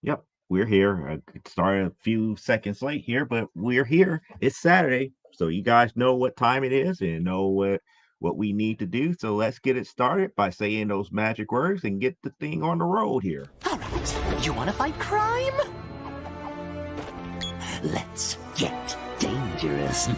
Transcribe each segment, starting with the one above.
Yep, we're here. It started a few seconds late here, but we're here. It's Saturday, so you guys know what time it is and know what we need to do. So let's get it started by saying those magic words and get the thing on the road here. All right, you want to fight crime? Let's get dangerous.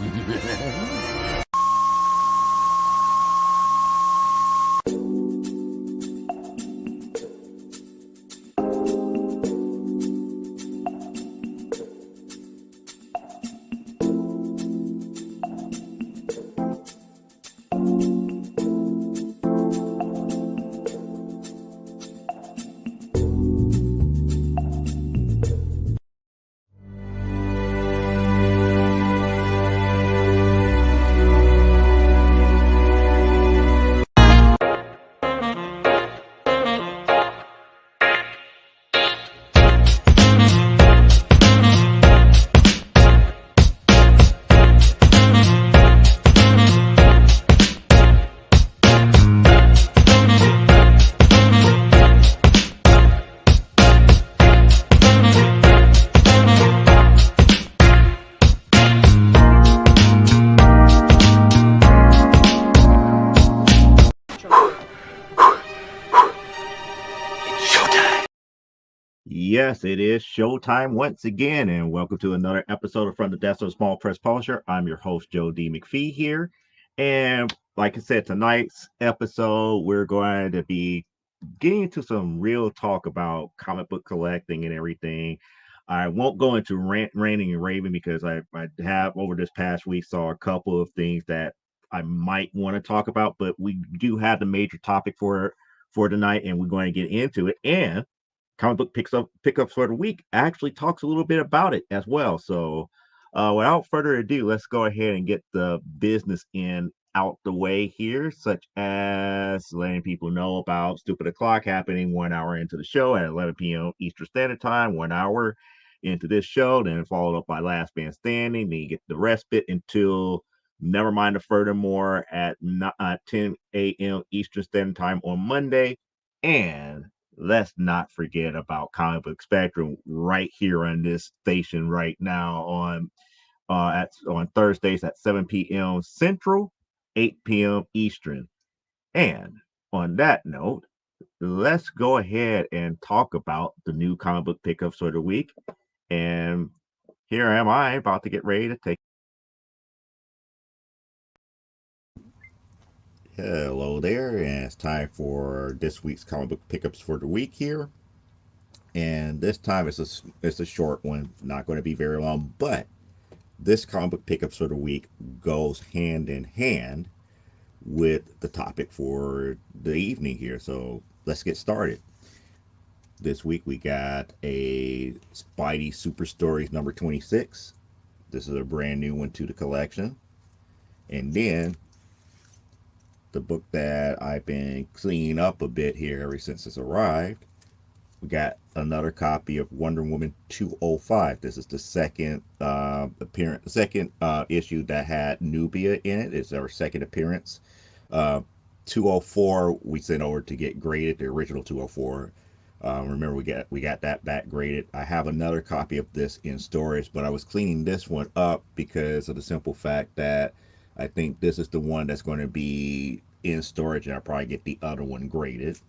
Yes, it is showtime once again, and welcome to another episode of From the Desk of a Small Press Publisher. I'm your host, Joe D. McPhee here. And like I said, tonight's episode, we're going to be getting into some real talk about comic book collecting and everything. I won't go into ranting and raving because I have over this past week saw a couple of things that I might want to talk about, but we do have the major topic for tonight, and we're going to get into it. And comic book pickups for the week actually talks a little bit about it as well. So, without further ado, let's go ahead and get the business in out the way here, such as letting people know about Stupid O'Clock happening 1 hour into the show at 11 p.m. Eastern Standard Time, 1 hour into this show, then followed up by Last Man Standing. Then you get the respite until Never Mind the Furthermore at 10 a.m. Eastern Standard Time on Monday. And let's not forget about Comic Book Spectrum right here on this station right now on Thursdays at 7 p.m. Central, 8 p.m. Eastern. And on that note, let's go ahead and talk about the new comic book pickups for the week. And here am I about to get ready to take. Hello there, and it's time for this week's comic book pickups for the week here. And this time it's a short one, not going to be very long, but this comic book pickups for the week goes hand in hand with the topic for the evening here. So let's get started. This week we got a Spidey Super Stories number 26. This is a brand new one to the collection. And then the book that I've been cleaning up a bit here ever since it's arrived, we got another copy of Wonder Woman 205. This is the second issue that had Nubia in it. It's our second appearance. Uh, 204 we sent over to get graded. The original 204. Remember, we got that back graded. I have another copy of this in storage, but I was cleaning this one up because of the simple fact that I think this is the one that's going to be in storage, and I'll probably get the other one graded.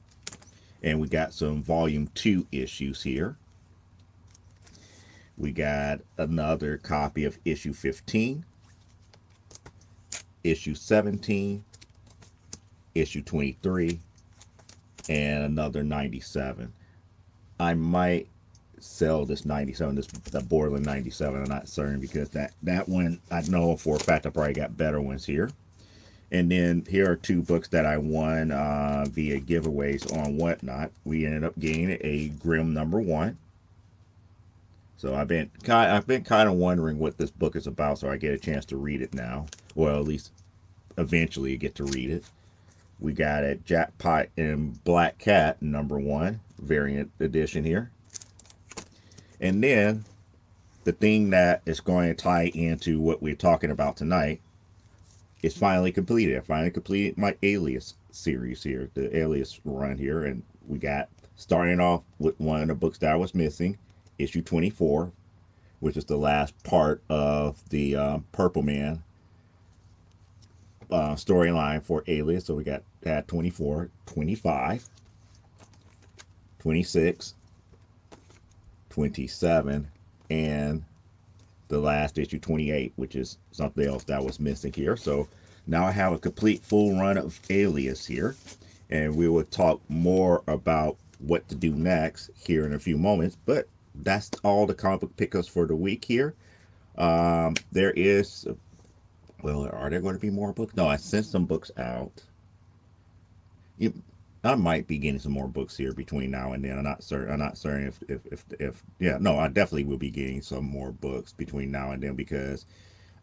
And we got some volume 2 issues here. We got another copy of issue 15, issue 17, issue 23, and another 97. I might sell this 97, the Borland 97. I'm not certain because that one I know for a fact I probably got better ones here. And then here are two books that I won via giveaways on Whatnot. We ended up getting a Grimm number 1. So I've been kind of wondering what this book is about, so I get a chance to read it now. Well, at least eventually get to read it. We got a Jackpot and Black Cat number 1 variant edition here. And then the thing that is going to tie into what we're talking about tonight is finally completed. I finally completed my Alias series here, the Alias run here, and we got Starting off with one of the books that I was missing, issue 24, which is the last part of the Purple Man storyline for Alias. So we got that 24, 25, 26, 27, and the last issue 28, which is something else that was missing here. So now I have a complete full run of Alias here, and we will talk more about what to do next here in a few moments. But that's all the comic book pickups for the week here. There is, well, are there going to be more books? No, I sent some books out. You, I might be getting some more books here between now and then. I'm not certain. I'm not certain if yeah, no, I definitely will be getting some more books between now and then because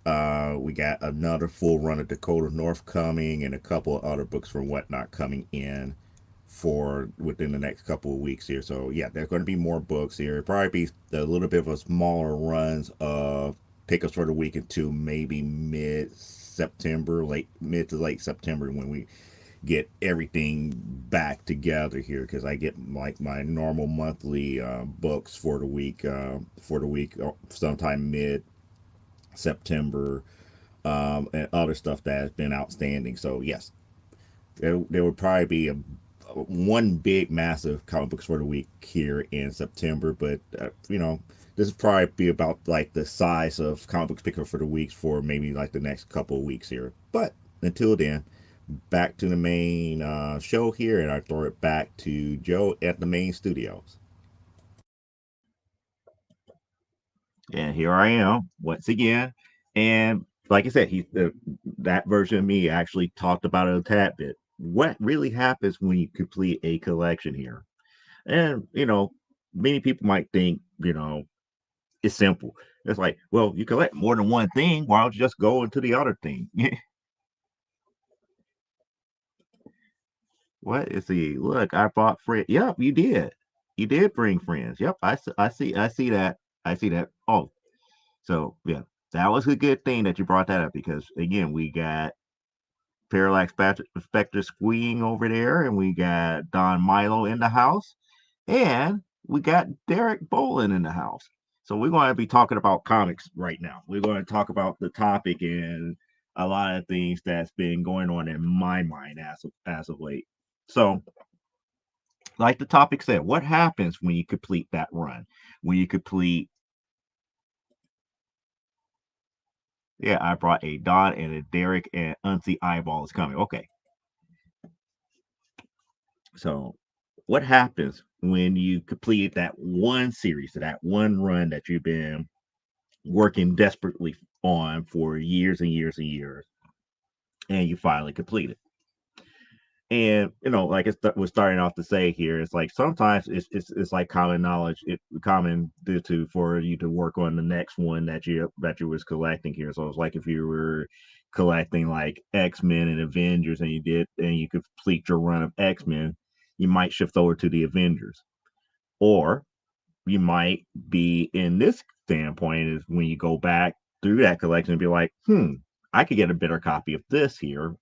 we got another full run of Dakota North coming and a couple of other books from Whatnot coming in for within the next couple of weeks here. So yeah, there's going to be more books here. It'll probably be a little bit of a smaller runs of pickups for the week until maybe mid September, mid to late September when we get everything back together here because I get like my normal monthly books for the week sometime mid September and other stuff that has been outstanding. So yes, there would probably be one big massive comic books for the week here in September, but this would probably be about like the size of comic books picker for the weeks for maybe like the next couple of weeks here. But until then, back to the main show here, and I throw it back to Joe at the main studios. And here I am once again. And like I said, that version of me actually talked about it a tad bit. What really happens when you complete a collection here? And many people might think, it's simple. It's like, well, you collect more than one thing. Why don't you just go into the other thing? What is the look? I bought friends. Yep, you did. You did bring friends. Yep, I see. I see that. I see that. Oh, so yeah, that was a good thing that you brought that up because again, we got Parallax Spectre squeeing over there, and we got Don Milo in the house, and we got Derek Bolin in the house. So we're going to be talking about comics right now. We're going to talk about the topic and a lot of things that's been going on in my mind as of late. So, like the topic said, what happens when you complete that run? When you complete, yeah, I brought a Don and a Derek and Unsi Eyeball is coming. Okay, so what happens when you complete that one series, that one run that you've been working desperately on for years and years and years, and you finally complete it? And like we're starting off to say here, it's like sometimes it's like common knowledge, common to for you to work on the next one that you was collecting here. So it's like if you were collecting like X-Men and Avengers, and you complete your run of X-Men, you might shift over to the Avengers, or you might be in this standpoint is when you go back through that collection and be like, I could get a better copy of this here,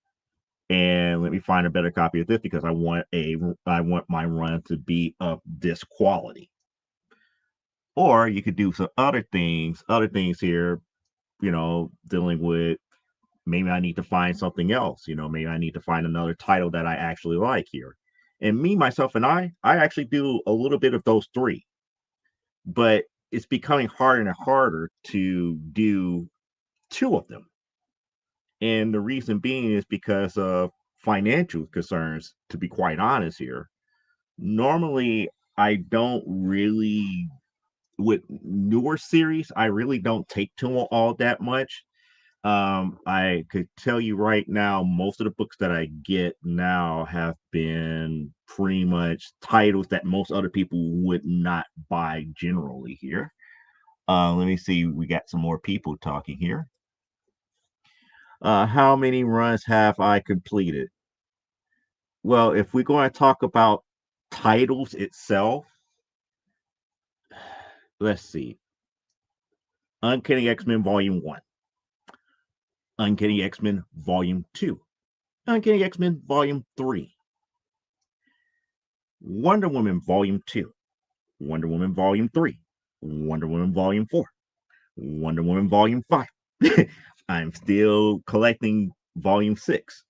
and let me find a better copy of this because I want my run to be of this quality. Or you could do some other things here, dealing with maybe I need to find something else, maybe I need to find another title that I actually like here. And me, myself, and I actually do a little bit of those three, but it's becoming harder and harder to do two of them. And the reason being is because of financial concerns, to be quite honest here. Normally, I don't really, with newer series, I really don't take to them all that much. I could tell you right now, most of the books that I get now have been pretty much titles that most other people would not buy generally here. Let me see. We got some more people talking here. How many runs have I completed? Well, if we're going to talk about titles itself, let's see. Uncanny X-Men Volume 1, Uncanny X-Men Volume 2, Uncanny X-Men Volume 3, Wonder Woman Volume 2, Wonder Woman Volume 3, Wonder Woman Volume 4, Wonder Woman Volume 5. I'm still collecting Volume 6.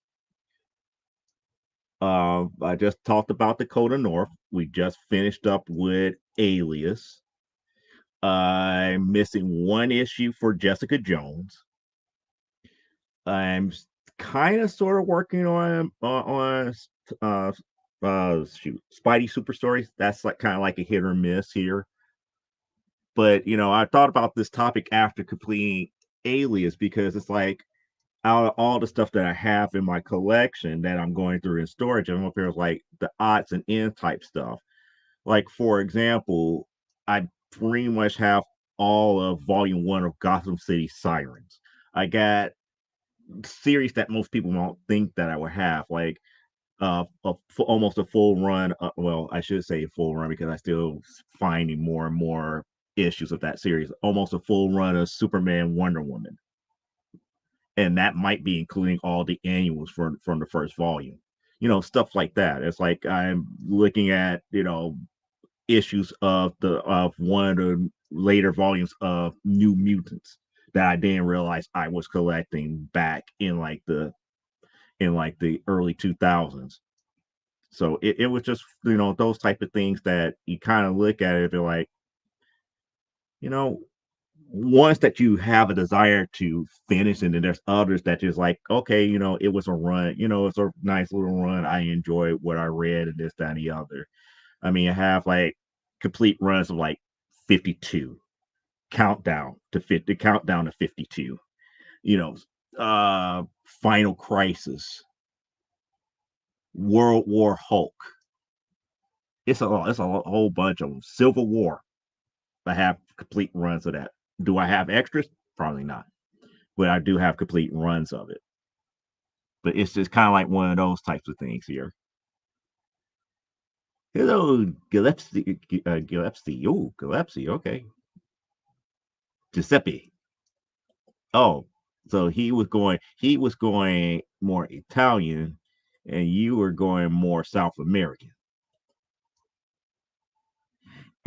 I just talked about Dakota North. We just finished up with Alias. I'm missing one issue for Jessica Jones. I'm kind of sort of working uh Spidey Super Stories. That's like kind of like a hit or miss here. But I thought about this topic after completing Alias because it's like out of all the stuff that I have in my collection that I'm going through in storage, I'm up here with like the odds and ends type stuff. Like for example, I pretty much have all of Volume One of Gotham City Sirens. I got series that most people won't think that I would have, like almost a full run. Well, I should say a full run because I still finding more and more issues of that series. Almost a full run of Superman, Wonder Woman, and that might be including all the annuals from the first volume. Stuff like that. It's like I'm looking at issues of one of the later volumes of New Mutants that I didn't realize I was collecting back in like the early 2000s. So it was just those type of things that you kind of look at it and be like, you know, ones that you have a desire to finish, and then there's others that just like, okay, it was a run, it's a nice little run. I enjoyed what I read and this, that, and the other. I mean, I have like complete runs of like 52, countdown to 52, you know, Final Crisis, World War Hulk. It's a whole bunch of them. Civil War. I have complete runs of that. Do I have extras? Probably not, but I do have complete runs of it. But it's just kind of like one of those types of things here. Hello, Gillespie. Gillespie. Oh, Gillespie. Okay. Giuseppe. Oh, so he was going more Italian, and you were going more South American.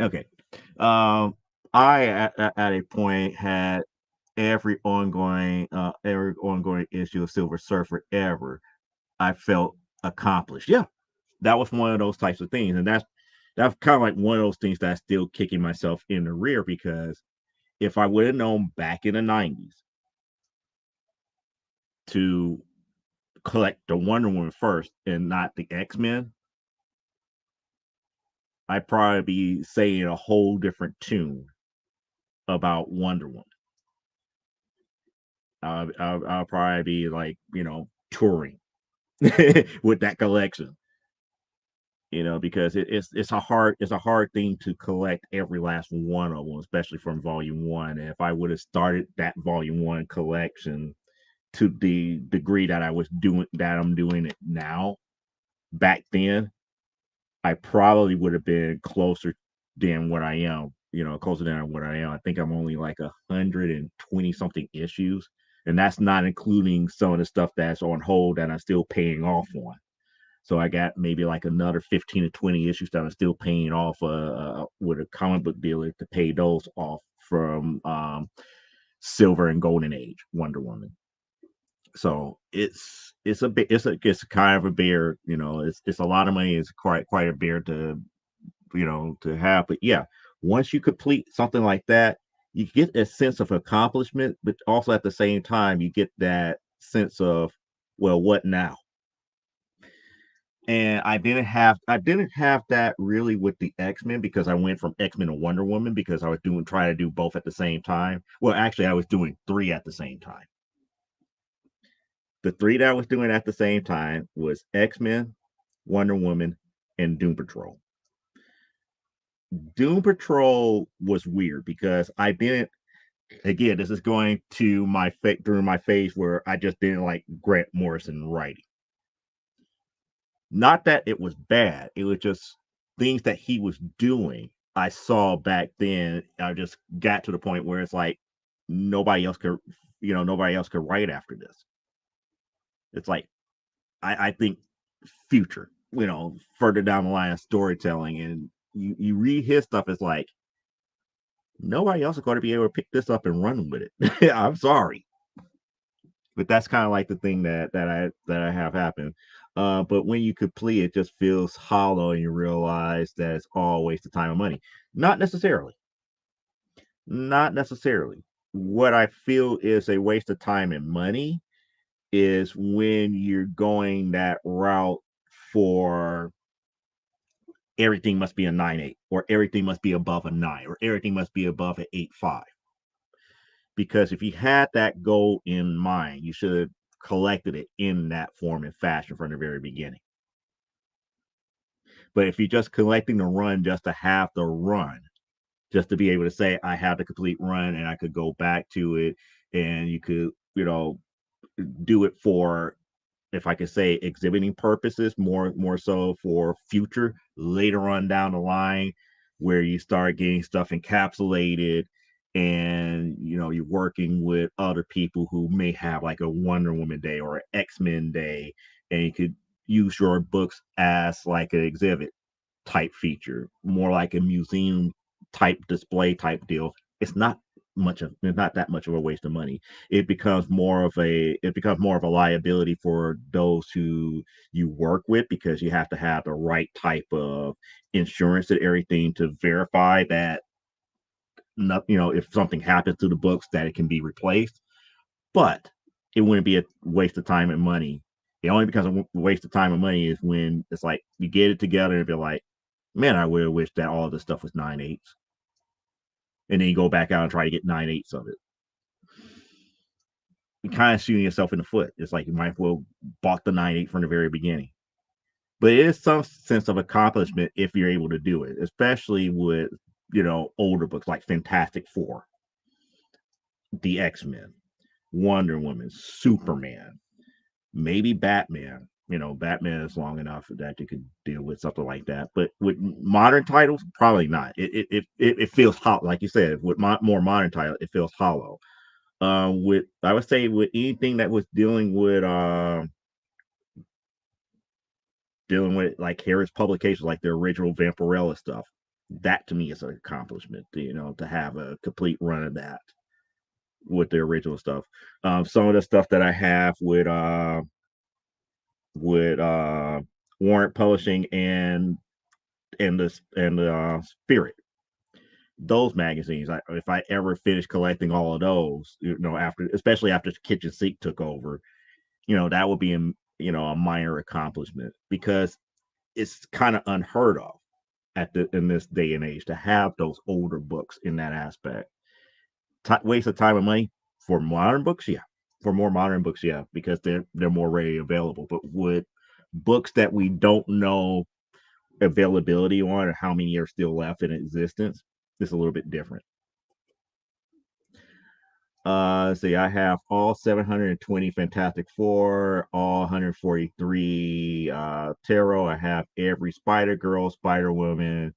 Okay. Um, I at a point had every ongoing issue of Silver Surfer ever. I felt accomplished. Yeah, that was one of those types of things, and that's kind of like one of those things that's still kicking myself in the rear because if I would have known back in the '90s to collect the Wonder Woman first and not the X-Men, I'd probably be saying a whole different tune about Wonder Woman. I'll probably be like, touring with that collection, because it's a hard thing to collect every last one of them, especially from Volume One. And if I would have started that Volume One collection to the degree that I'm doing it now, back then, I probably would have been closer than what I am. Closer than what I am. I think I'm only like 120 something issues, and that's not including some of the stuff that's on hold that I'm still paying off on. So I got maybe like another 15 to 20 issues that I'm still paying off with a comic book dealer to pay those off from Silver and Golden Age Wonder Woman. So it's kind of a bear, it's a lot of money. It's quite a bear to have. But yeah, once you complete something like that, you get a sense of accomplishment, but also at the same time, you get that sense of, well, what now? And I didn't have that really with the X-Men because I went from X-Men to Wonder Woman because I was trying to do both at the same time. Well, actually, I was doing three at the same time. The three that I was doing at the same time was X-Men, Wonder Woman, and Doom Patrol. Doom Patrol was weird because I didn't. Again, this is going to through my phase where I just didn't like Grant Morrison writing. Not that it was bad, it was just things that he was doing. I saw back then. I just got to the point where it's like nobody else could write after this. It's like I think future. further down the line of storytelling, and you read his stuff, it's like nobody else is going to be able to pick this up and run with it. I'm sorry, but that's kind of like the thing that I have happen. But when you complete, it just feels hollow, and you realize that it's all a waste of time and money. Not necessarily. Not necessarily. What I feel is a waste of time and money is when you're going that route for everything must be a 9.8, or everything must be above a 9, or everything must be above an 8.5. Because if you had that goal in mind, you should have collected it in that form and fashion from the very beginning. But if you're just collecting the run just to have the run, just to be able to say I have the complete run and I could go back to it, and you could, do it for, if I could say, exhibiting purposes, more so for future later on down the line, where you start getting stuff encapsulated, and you're working with other people who may have like a Wonder Woman day or an X-Men day, and you could use your books as like an exhibit type feature, more like a museum type display type deal. It's not that much of a waste of money. It becomes more of a liability for those who you work with, because you have to have the right type of insurance and everything to verify that, not, if something happens to the books, that it can be replaced. But it wouldn't be a waste of time and money. It only becomes a waste of time and money is when it's like you get it together and be like, man, I would have wished that all of this stuff was 9.8s. And then you go back out and try to get 9.8s of it. You're kind of shooting yourself in the foot. It's like you might as well bought the 9.8 from the very beginning. But it is some sense of accomplishment if you're able to do it, especially with, older books like Fantastic Four, the X-Men, Wonder Woman, Superman, maybe Batman. Batman is long enough that you could deal with something like that. But with modern titles, probably not. It feels hot, like you said. With more modern titles, it feels hollow. With I would say with anything that was dealing with like Harris Publications, like the original Vampirella stuff, that to me is an accomplishment. To have a complete run of that with the original stuff. Some of the stuff that I have with Warrant Publishing and the Spirit. Those magazines, if I ever finish collecting all of those, especially after Kitchen Sink took over, that would be a minor accomplishment, because it's kind of unheard of in this day and age to have those older books in that aspect. Waste of time and money for modern books, yeah. For more modern books, yeah, because they're more readily available. But with books that we don't know availability on, or how many are still left in existence, it's a little bit different. See, I have all 720 Fantastic Four, all 143 Tarot. I have every Spider Girl, Spider Woman,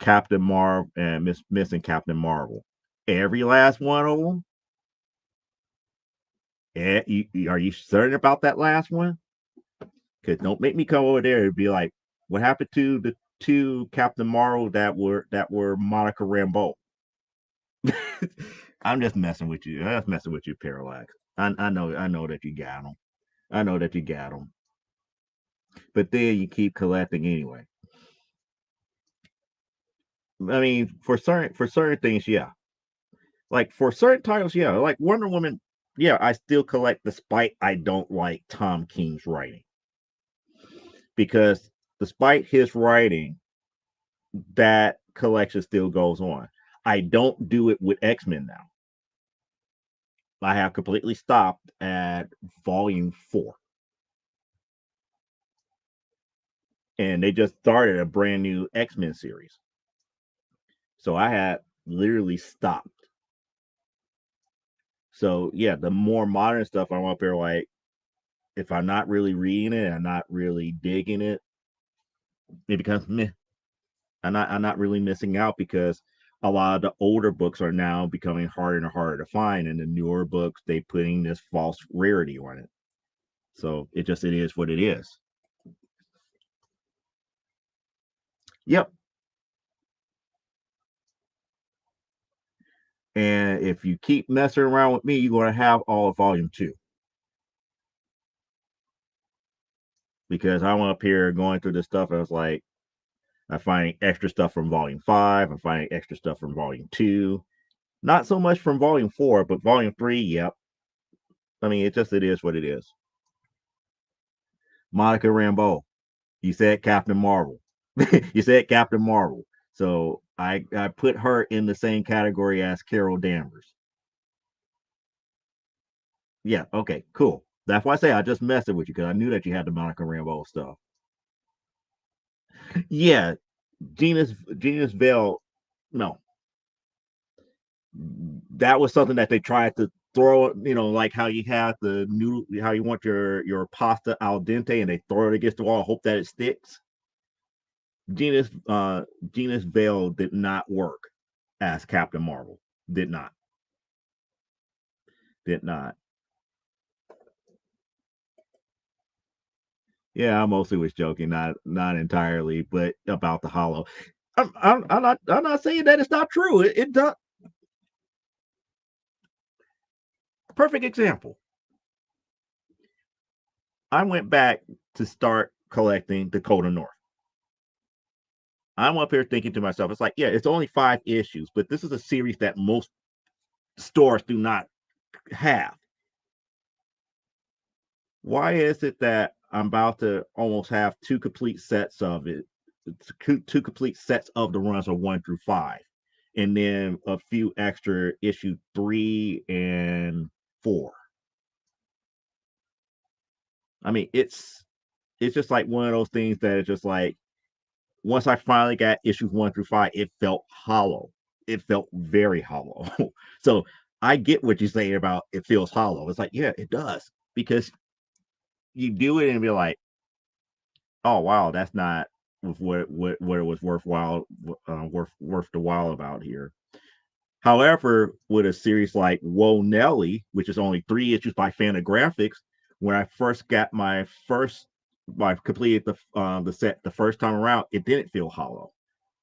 Captain Marvel, and missing Captain Marvel. Every last one of them. Are you certain about that last one? Because don't make me come over there and be like, what happened to the two Captain Marvel that were Monica Rambeau? I'm just messing with you. I'm just messing with you, Parallax. I know that you got them. I know that you got them. But then you keep collecting anyway. I mean, for certain things, yeah. Like for certain titles, yeah. Like Wonder Woman, yeah. I still collect despite I don't like Tom King's writing, because despite his writing, that collection still goes on. I don't do it with X-Men now. I have completely stopped at volume 4. And they just started a brand new X-Men series. So I had literally stopped. So yeah, the more modern stuff, I'm up there like, if I'm not really reading it, I'm not really digging it, it becomes meh. I'm not really missing out, because a lot of the older books are now becoming harder and harder to find, and the newer books they putting this false rarity on it. So it is what it is. Yep. And if you keep messing around with me, you're going to have all of volume 2, because I'm up here going through this stuff. And I was like, I'm finding extra stuff from volume 5. I'm finding extra stuff from volume 2. Not so much from volume 4, but volume 3, yep. I mean, it is what it is. Monica Rambeau. You said Captain Marvel. You said Captain Marvel. So I put her in the same category as Carol Danvers. Yeah, okay, cool. That's why I say I just messed with you, because I knew that you had the Monica Rambeau stuff. Yeah, Genius Vale. No, that was something that they tried to throw. Like how you have the new, how you want your pasta al dente, and they throw it against the wall, hope that it sticks. Genius Genius Vale did not work as Captain Marvel. Did not. Did not. Yeah, I mostly was joking, not entirely, but about the hollow. I'm not saying that it's not true. It does. Perfect example. I went back to start collecting Dakota North. I'm up here thinking to myself, it's like, yeah, it's only 5 issues, but this is a series that most stores do not have. Why is it that I'm about to almost have two complete sets of it, two complete sets of the runs of 1 through 5, and then a few extra issue 3 and 4? I mean, it's just like one of those things that it's just like, once I finally got issues 1 through 5, it felt hollow. It felt very hollow. So I get what you're saying about it feels hollow. It's like, yeah, it does, because you do it and be like, oh wow, that's not what it was worthwhile, worth the while about here. However, with a series like Whoa Nelly, which is only 3 issues by Fantagraphics, when I first got my completed the set the first time around, it didn't feel hollow.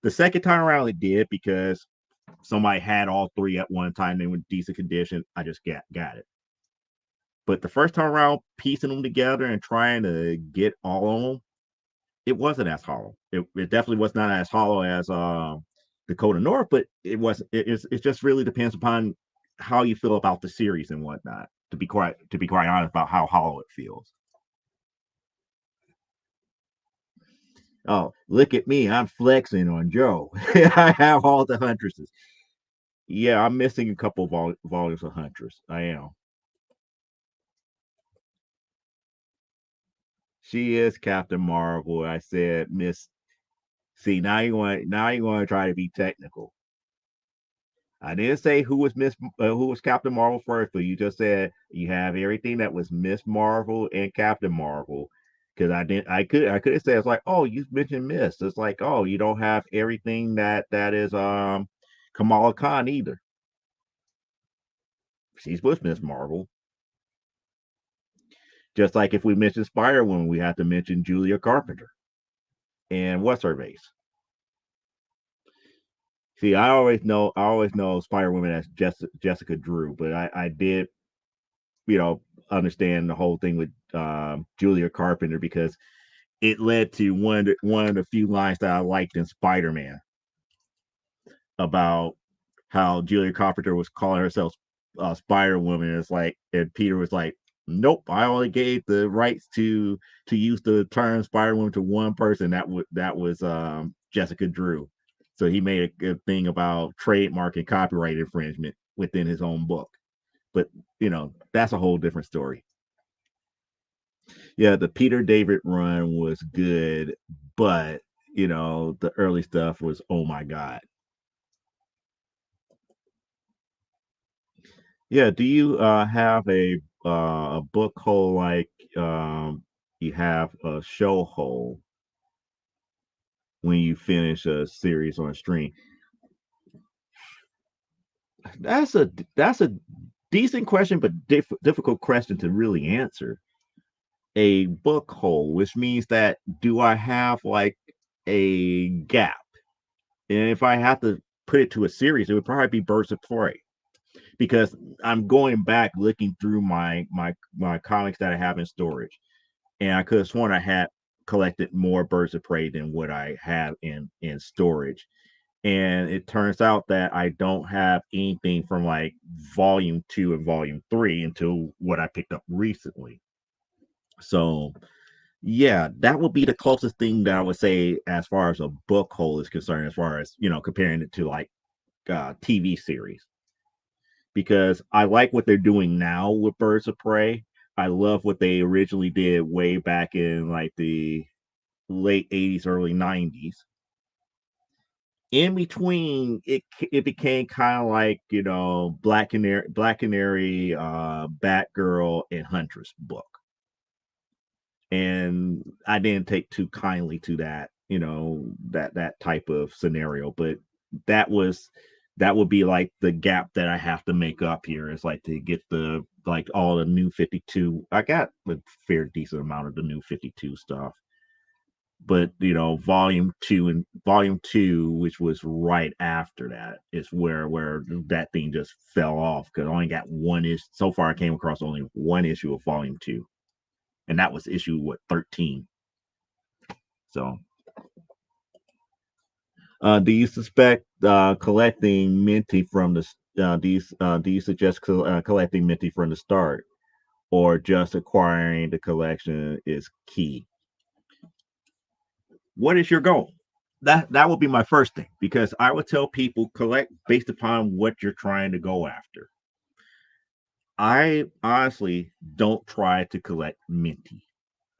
The second time around, it did, because somebody had all 3 at one time. They were in decent condition. I just got it. But the first time around, piecing them together and trying to get all of them, it wasn't as hollow. It definitely was not as hollow as Dakota North, but it just really depends upon how you feel about the series and whatnot. To be quite honest about how hollow it feels. Oh, look at me! I'm flexing on Joe. I have all the Huntresses. Yeah, I'm missing a couple volumes of Huntress. I am. She is Captain Marvel. I said Miss. See, now you want to try to be technical. I didn't say who was Captain Marvel first, but you just said you have everything that was Miss Marvel and Captain Marvel. Because I could have said, it's like, oh, you mentioned Miss. It's like, oh, you don't have everything that is Kamala Khan either. She's with Miss Marvel. Just like if we mention Spider Woman, we have to mention Julia Carpenter and what's her base. See, I always know Spider Woman as Jessica Drew, but I did, you know, understand the whole thing with Julia Carpenter, because it led to one of the few lines that I liked in Spider Man about how Julia Carpenter was calling herself Spider Woman. It's like, and Peter was like, "Nope, I only gave the rights to use the term Spider Woman to one person. That was Jessica Drew." So he made a good thing about trademark and copyright infringement within his own book. But that's a whole different story. Yeah, the Peter David run was good, but the early stuff was, oh my god. Yeah, do you have a book hole like you have a show hole when you finish a series on a stream? That's a decent question, but difficult question to really answer. A book hole, which means that, do I have like a gap. And if I have to put it to a series, it would probably be Birds of Prey, because I'm going back looking through my comics that I have in storage, and I could have sworn I had collected more Birds of Prey than what I have in storage. And it turns out that I don't have anything from like volume 2 and volume 3 until what I picked up recently. So yeah, that would be the closest thing that I would say as far as a book hole is concerned, as far as comparing it to like TV series, because I like what they're doing now with Birds of Prey. I love what they originally did way back in like the late 80s, early 90s. In between, it became kind of like Black Canary, Batgirl, and Huntress book, and I didn't take too kindly to that, that type of scenario. But that was that would be like the gap that I have to make up here, is like to get the like all the new 52. I got a fair decent amount of the new 52 stuff, but volume 2, which was right after that, is where that thing just fell off, because I only got one issue so far. I came across only one issue of volume 2, and that was issue 13. So do you suspect collecting Minty from the do you suggest collecting Minty from the start, or just acquiring the collection is key? What is your goal? That would be my first thing, because I would tell people collect based upon what you're trying to go after. I honestly don't try to collect Minty.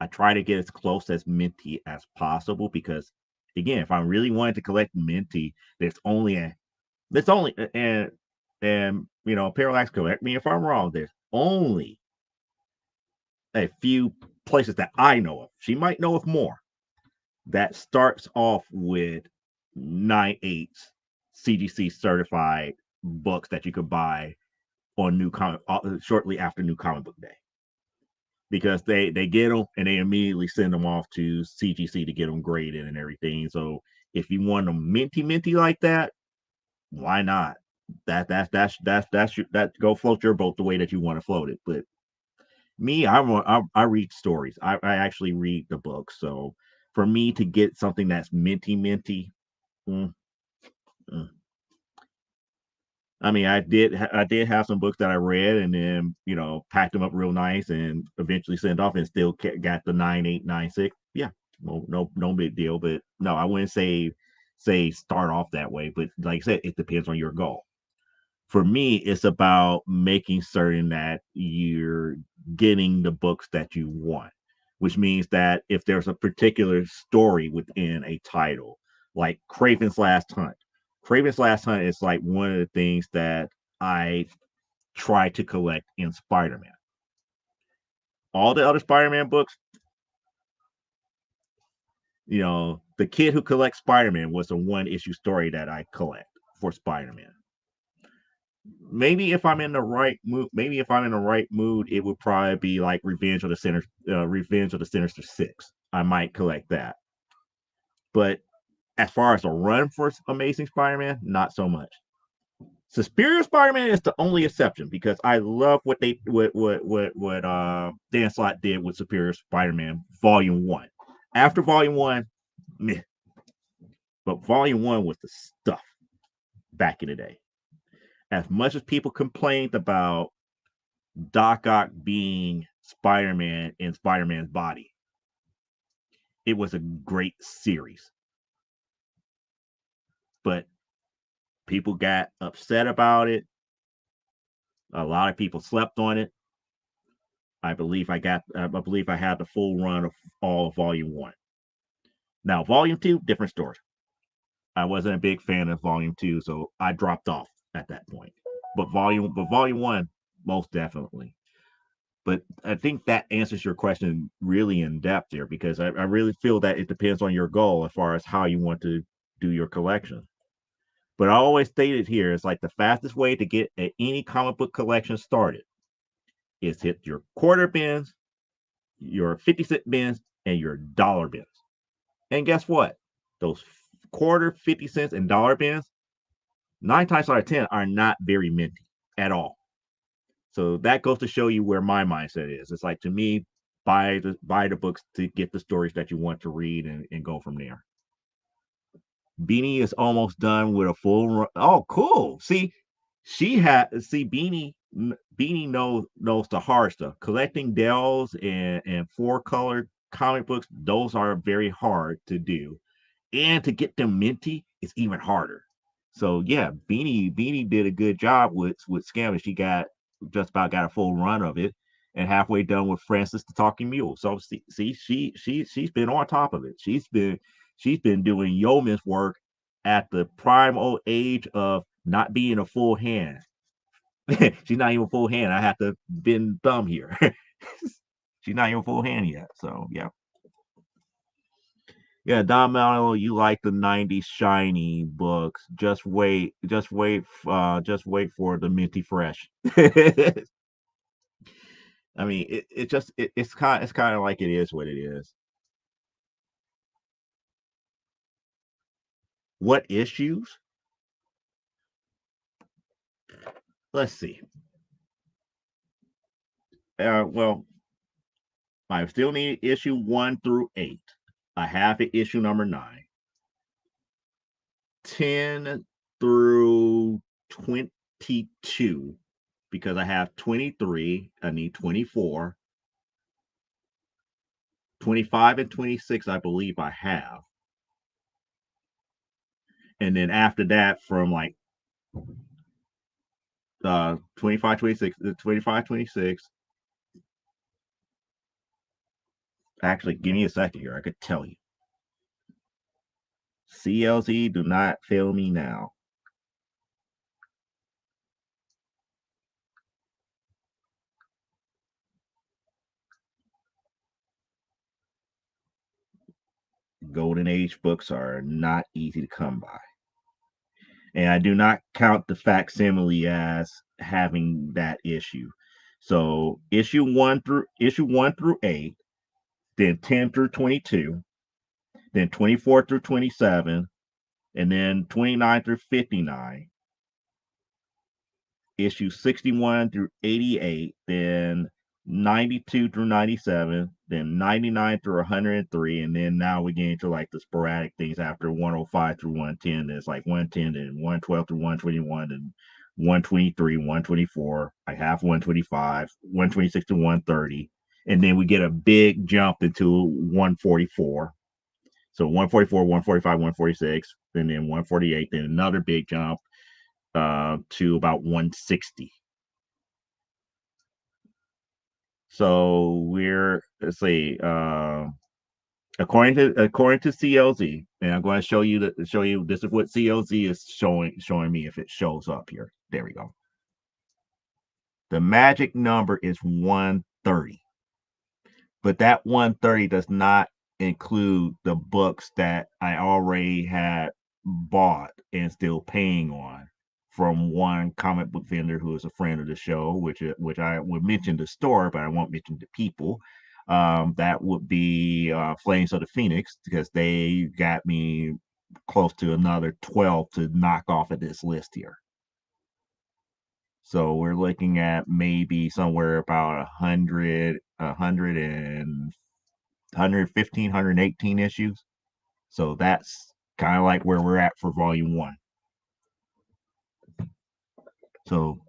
I try to get as close as Minty as possible, because again, if I really wanted to collect Minty, there's only and Parallax, correct me if I'm wrong, there's only a few places that I know of. She might know of more, that starts off with 9/8 CGC certified books that you could buy on new comic shortly after New Comic Book Day, because they get them and they immediately send them off to CGC to get them graded and everything. So if you want them minty like that, why not? That go float your boat the way that you want to float it. But me, I read stories. I actually read the books. So for me to get something that's minty, mm, mm. I mean, I did have some books that I read, and then packed them up real nice and eventually sent off, and still got the 9/8, 9/6. Yeah, no big deal. But no, I wouldn't say start off that way. But like I said, it depends on your goal. For me, it's about making certain that you're getting the books that you want, which means that if there's a particular story within a title, like Craven's Last Hunt, Craven's Last Hunt is like one of the things that I try to collect in Spider Man. All the other Spider Man books, the kid who collects Spider Man was a one issue story that I collect for Spider Man. Maybe if I'm in the right mood, it would probably be like Revenge of the Sinister Six. I might collect that. But as far as a run for Amazing Spider-Man, not so much. Superior Spider-Man is the only exception, because I love what Dan Slott did with Superior Spider-Man Volume 1. After Volume 1, meh. But Volume 1 was the stuff back in the day. As much as people complained about Doc Ock being Spider-Man in Spider-Man's body, it was a great series. But people got upset about it. A lot of people slept on it. I believe I had the full run of all of Volume 1. Now Volume 2, different story. I wasn't a big fan of Volume 2, so I dropped off at that point. But Volume 1, most definitely. But I think that answers your question really in depth there, because I really feel that it depends on your goal as far as how you want to do your collection. But I always stated here, it's like the fastest way to get any comic book collection started is hit your quarter bins, your 50-cent bins, and your dollar bins. And guess what? those quarter, 50 cents, and dollar bins, 9 times out of 10 are not very minty at all. So that goes to show you where my mindset is. It's like, to me, buy the books to get the stories that you want to read, and go from there. Beanie is almost done with a full run. Oh, cool. Beanie knows the hard stuff. Collecting Dells and four colored comic books, those are very hard to do. And to get them minty is even harder. So yeah, Beanie did a good job with Scammers. She got a full run of it, and halfway done with Francis the Talking Mule. So she's been on top of it. She's been doing yeoman's work at the prime old age of not being a full hand. She's not even full hand. I have to bend thumb here. She's not even full hand yet. So yeah. Yeah, Don Mello, you like the '90s shiny books. Just wait for the minty fresh. I mean, it's kind of like it is what it is. What issues? Let's see. Well, I still need issue 1 through 8. I have it issue number 9. 10 through 22, because I have 23. I need 24. 25 and 26, I believe I have. And then after that, from like 25, 26, 25, 26. Actually, give me a second here. I could tell you. CLZ, do not fail me now. Golden Age books are not easy to come by. And I do not count the facsimile as having that issue. So issue 1 through 8, then 10 through 22, then 24 through 27, and then 29 through 59, issue 61 through 88, then 92 through 97, then 99 through 103, and then now we get into like the sporadic things after 105 through 110. It's like 110 and 112 through 121 and 123, 124. I have 125, 126 to 130, and then we get a big jump into 144. So 144, 145, 146, and then 148, then another big jump to about 160. So let's see, according to CLZ, and I'm going to show you this is what CLZ is showing me if it shows up here. There we go. The magic number is 130, but that 130 does not include the books that I already had bought and still paying on from one comic book vendor who is a friend of the show, which I would mention the store, but I won't mention the people. That would be Flames of the Phoenix, because they got me close to another 12 to knock off of this list here. So we're looking at maybe somewhere about 100, 115, 118 issues. So that's kind of like where we're at for volume 1. So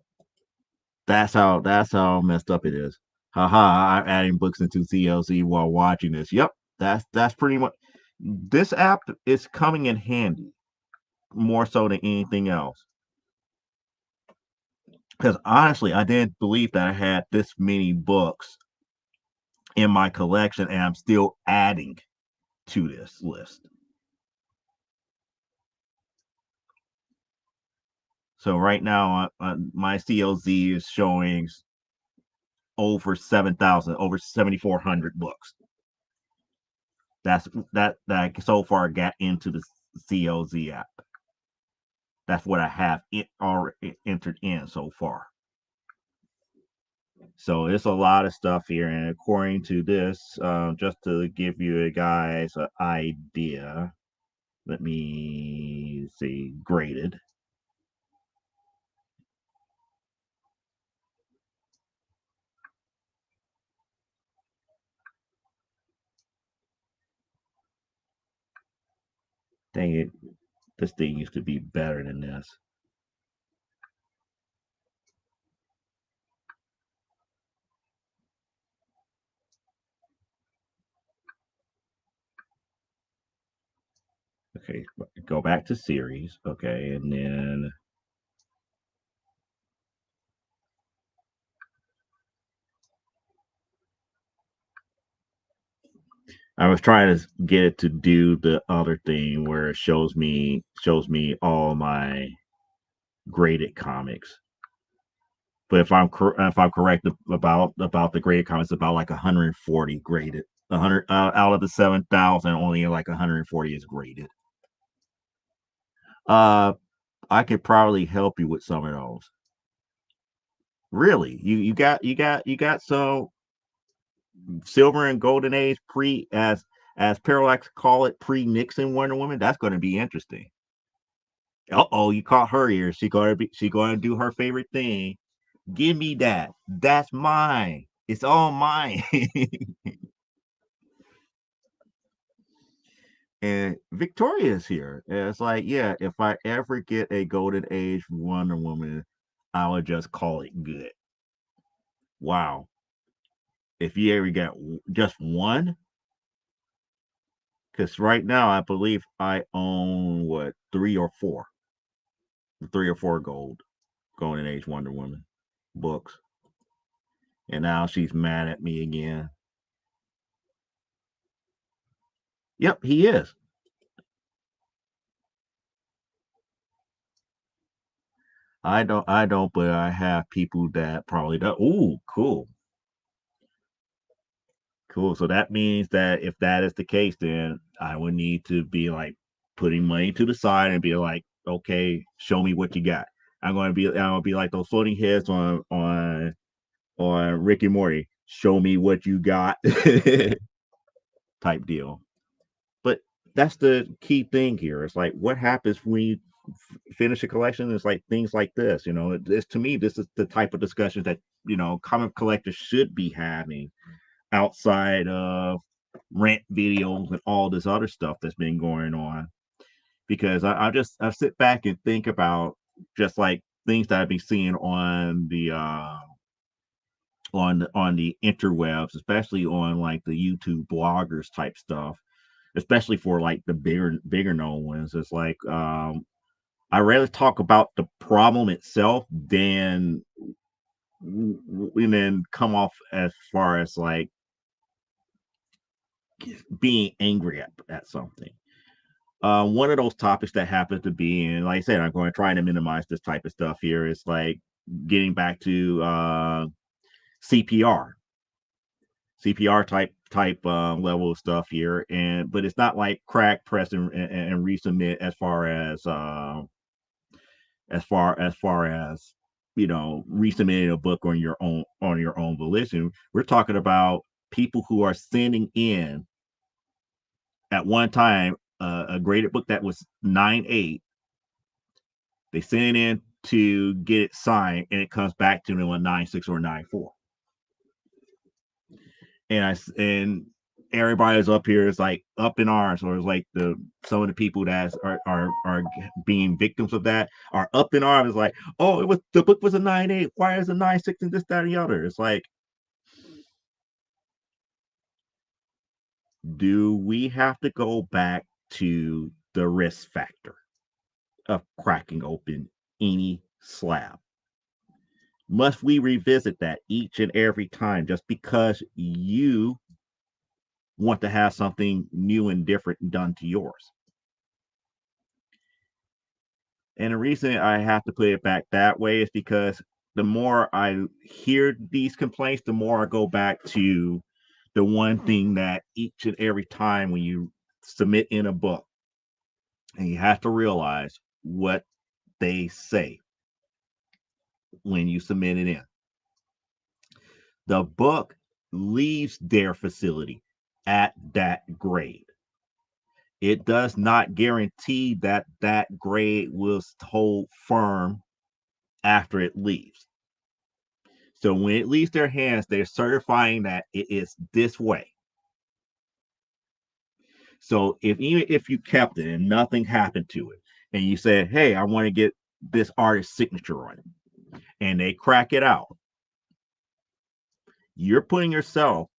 that's how messed up it is. Haha, I'm adding books into CLZ while watching this. Yep, that's pretty much. This app is coming in handy more so than anything else. Because honestly, I didn't believe that I had this many books in my collection, and I'm still adding to this list. So right now, my CLZ is showing over 7,000, over 7,400 books. That I so far got into the CLZ app. That's what I have already entered in so far. So it's a lot of stuff here, and according to this, just to give you guys an idea, Let me see, graded. Dang it, this thing used to be better than this. Okay, go back to series. Okay, and then I was trying to get it to do the other thing where it shows me all my graded comics. But if I'm correct about the graded comics, about like 140 graded. 100 out of the 7,000, only like 140 is graded. Uh, I could probably help you with some of those. Really, you got some silver and golden age pre as Parallax call it pre Nixon Wonder Woman. That's going to be interesting. Oh, you caught her ear. She going to do her favorite thing. Give me that. That's mine. It's all mine. And Victoria's here. And it's like, yeah, if I ever get a golden age Wonder Woman, I would just call it good. Wow. If you ever get just one, because right now I believe I own what three or four golden age Wonder Woman books, and now she's mad at me again. Yep, he is. I don't, but I have people that probably do. Ooh, cool, cool. So that means that if that is the case, then I would need to be like putting money to the side and be like, okay, show me what you got. I'm gonna be like those floating heads on Rick and Morty. Show me what you got, type deal. But that's the key thing here. It's like what happens when you finish a collection. It's like things like this. This to me, this is the type of discussion that comic collectors should be having outside of rent videos and all this other stuff that's been going on. Because I sit back and think about just like things that I've been seeing on the interwebs, especially on like the YouTube bloggers type stuff, especially for like the bigger known ones. It's like I rather talk about the problem itself than and then come off as far as like being angry at something. One of those topics that happens to be, and like I said, I'm going to try to minimize this type of stuff here. Is like getting back to CPR, CPR level of stuff here, and but it's not like crack, press, and resubmit as far as resubmitting a book on your own volition. We're talking about people who are sending in at one time a graded book that was 9.8. They send it in to get it signed, and it comes back to them on 9.6 or 9.4. And everybody's up here is like up in arms, or it's like some of the people that are being victims of that are up in arms. It's like, oh, the book was a 9.8. Why is a 9.6 and this, that, and the other? It's like, do we have to go back to the risk factor of cracking open any slab? Must we revisit that each and every time just because you want to have something new and different done to yours? And the reason I have to put it back that way is because the more I hear these complaints, the more I go back to the one thing that each and every time when you submit in a book, and you have to realize what they say when you submit it in. The book leaves their facility at that grade. It does not guarantee that that grade will hold firm after it leaves. So when it leaves their hands, they're certifying that it is this way. So even if you kept it and nothing happened to it, and you said, "Hey, I want to get this artist's signature on it," and they crack it out, you're putting yourself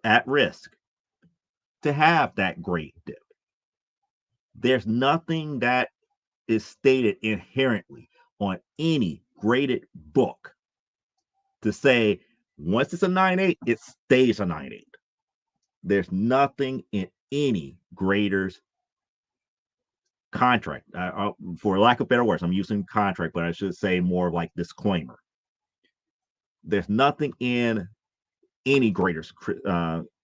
at risk to have that grade dip. There's nothing that is stated inherently on any graded book to say once it's a 9.8, it stays a 9.8. There's nothing in any grader's contract. For lack of better words, I'm using contract, but I should say more like disclaimer. There's nothing in any grader's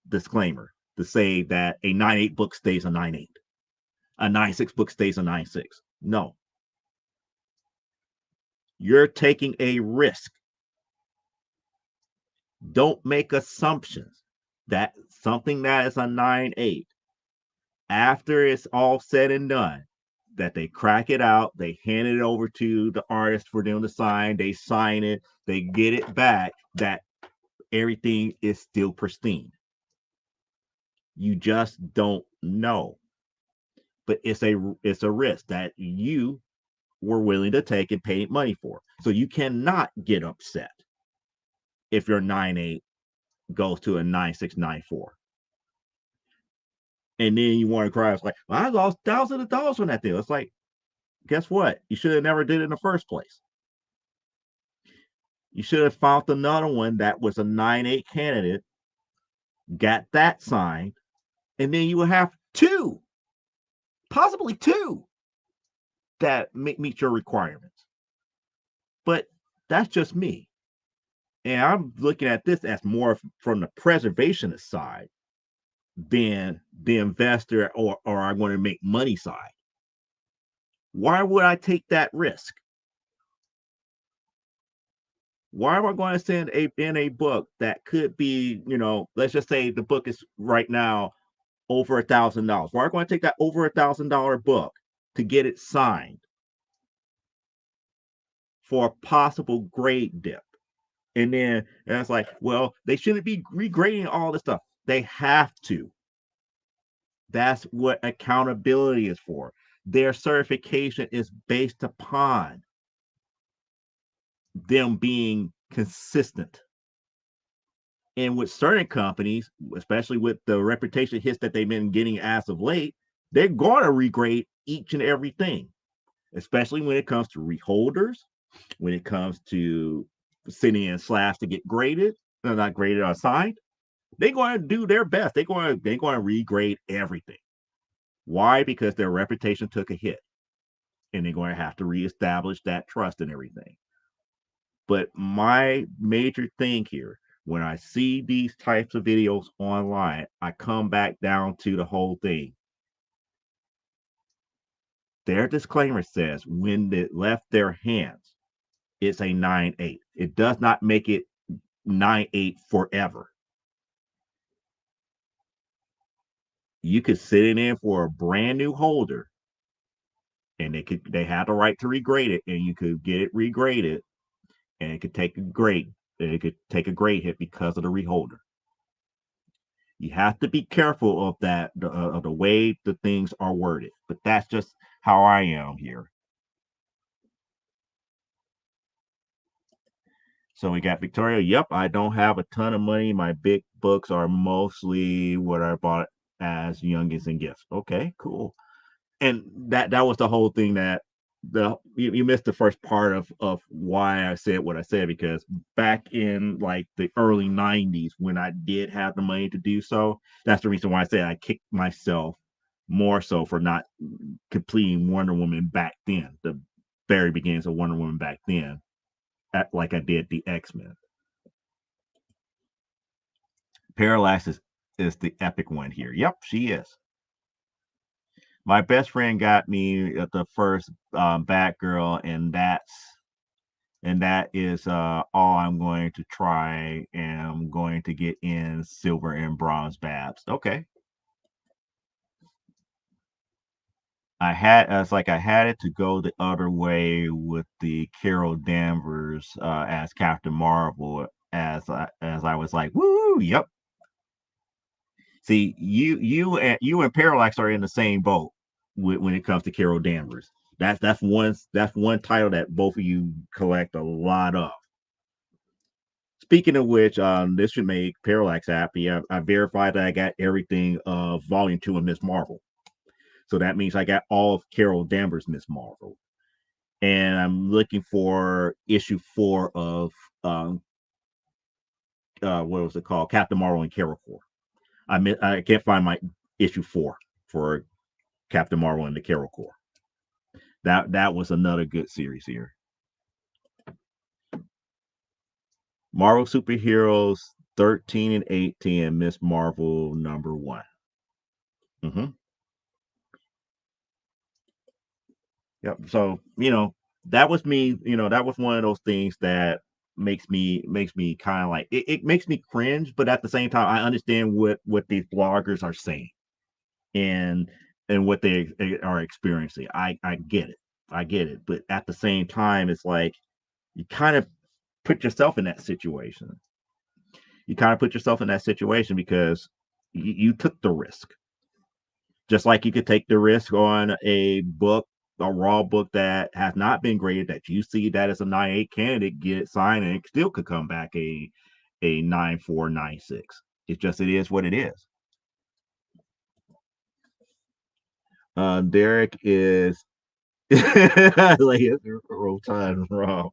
disclaimer to say that a 9.8 book stays a 9.8, a 9.6 book stays a 9.6. No. You're taking a risk. Don't make assumptions that something that is a 9.8, after it's all said and done, that they crack it out, they hand it over to the artist for them to sign, they sign it, they get it back, that everything is still pristine. You just don't know. But it's a risk that you were willing to take and paid money for. So you cannot get upset if your 9.8 goes to a 9.694. And then you want to cry. It's like, well, I lost thousands of dollars on that deal. It's like, guess what? You should have never did it in the first place. You should have found another one that was a 9.8 candidate, got that signed, and then you would have two, possibly two, that meet your requirements. But that's just me. And I'm looking at this as more from the preservationist side than the investor or I want to make money side. Why would I take that risk? Why am I going to send in a book that could be, let's just say the book is right now over $1,000. Why am I going to take that over $1,000 book to get it signed for a possible grade dip? And it's like, well, they shouldn't be regrading all this stuff. They have to. That's what accountability is for. Their certification is based upon them being consistent. And with certain companies, especially with the reputation hits that they've been getting as of late, they're going to regrade each and everything, especially when it comes to reholders, when it comes to sending in slabs to get graded, not graded or signed. They're going to do their best. They're going to regrade everything. Why? Because their reputation took a hit, and they're going to have to reestablish that trust and everything. But my major thing here, when I see these types of videos online, I come back down to the whole thing. Their disclaimer says when it left their hands, it's a 9.8. It does not make it 9.8 forever. You could sit it in for a brand new holder, and they have the right to regrade it, and you could get it regraded, and it could take a grade. It could take a grade hit because of the reholder. You have to be careful of that, of the way the things are worded. But that's just how I am here. So we got Victoria. Yep, I don't have a ton of money. My big books are mostly what I bought as youngins and gifts. Okay, cool. And that was the whole thing that you missed the first part of why I said what I said, because back in like the early 90s when I did have the money to do so, that's the reason why I said I kicked myself more so for not completing Wonder Woman back then, the very beginnings of Wonder Woman back then, like I did the X-Men. Parallax is the epic one here. Yep, she is. My best friend got me the first Batgirl, and that is all I'm going to try, and I'm going to get in silver and bronze Babs. Okay. I had it to go the other way with the Carol Danvers as Captain Marvel, as I was like, woo, yep. See, you and Parallax are in the same boat when it comes to Carol Danvers. That's one title that both of you collect a lot of. Speaking of which, this should make Parallax happy. I verified that I got everything of Volume 2 of Miss Marvel. So that means I got all of Carol Danvers' Miss Marvel. And I'm looking for issue 4 of what was it called? Captain Marvel and Carol Corps. I can't find my issue 4 for Captain Marvel and the Carol Corps. That was another good series here. Marvel Superheroes 13 and 18, Miss Marvel #1. Mm-hmm. Yep. So that was me. That was one of those things that makes me kind of like it makes me cringe, but at the same time, I understand what these bloggers are saying and what they are experiencing. I get it. I get it. But at the same time, it's like you kind of put yourself in that situation. You kind of put yourself in that situation because you took the risk. Just like you could take the risk on a raw book that has not been graded, that you see that as a 9.8 candidate, get it signed, and it still could come back a 9.4, 9.6. It is what it is. Derek is like Rotan Rob.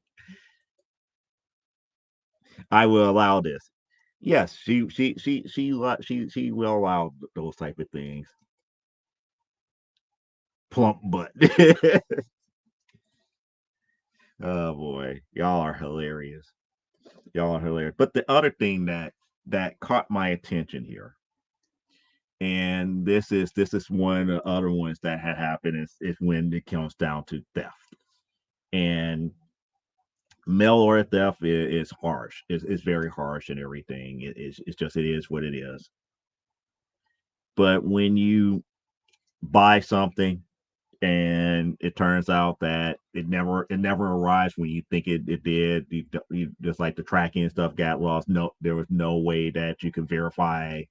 I will allow this. Yes, she will allow those type of things. Plump butt. Oh boy, y'all are hilarious. Y'all are hilarious. But the other thing that caught my attention here, and this is one of the other ones that had happened, is when it comes down to theft. And mail order theft is harsh. It's very harsh and everything. It is what it is. But when you buy something and it turns out that it never arrives when you think it did. You just like the tracking and stuff got lost. No, there was no way that you can verify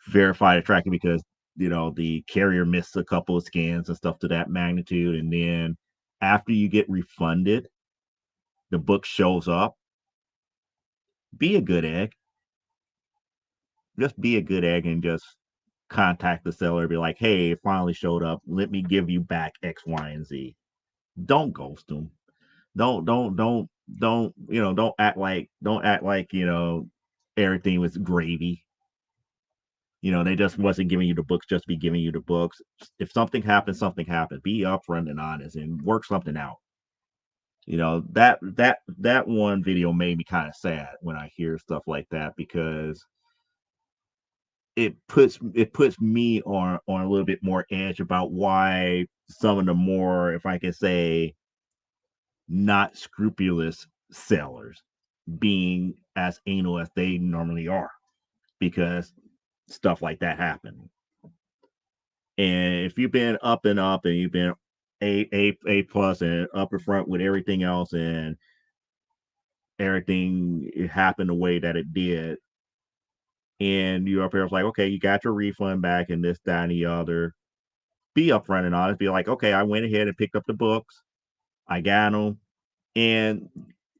the tracking because the carrier missed a couple of scans and stuff to that magnitude. And then after you get refunded, the book shows up. Be a good egg. Just be a good egg and just contact the seller. Be like, hey, it finally showed up. Let me give you back X, Y, and Z. Don't ghost them. Don't act like everything was gravy. They just wasn't giving you the books just to be giving you the books. If something happens, something happens. Be upfront and honest and work something out. That one video made me kind of sad when I hear stuff like that, because it puts me on a little bit more edge about why some of the more, if I can say, not scrupulous sellers being as anal as they normally are, because stuff like that happened. And if you've been up and up and you've been a plus and up in front with everything else, and everything it happened the way that it did, and you're up here, it's like, okay, you got your refund back and this, that, and the other. Be upfront and honest. Be like, okay, I went ahead and picked up the books. I got them. And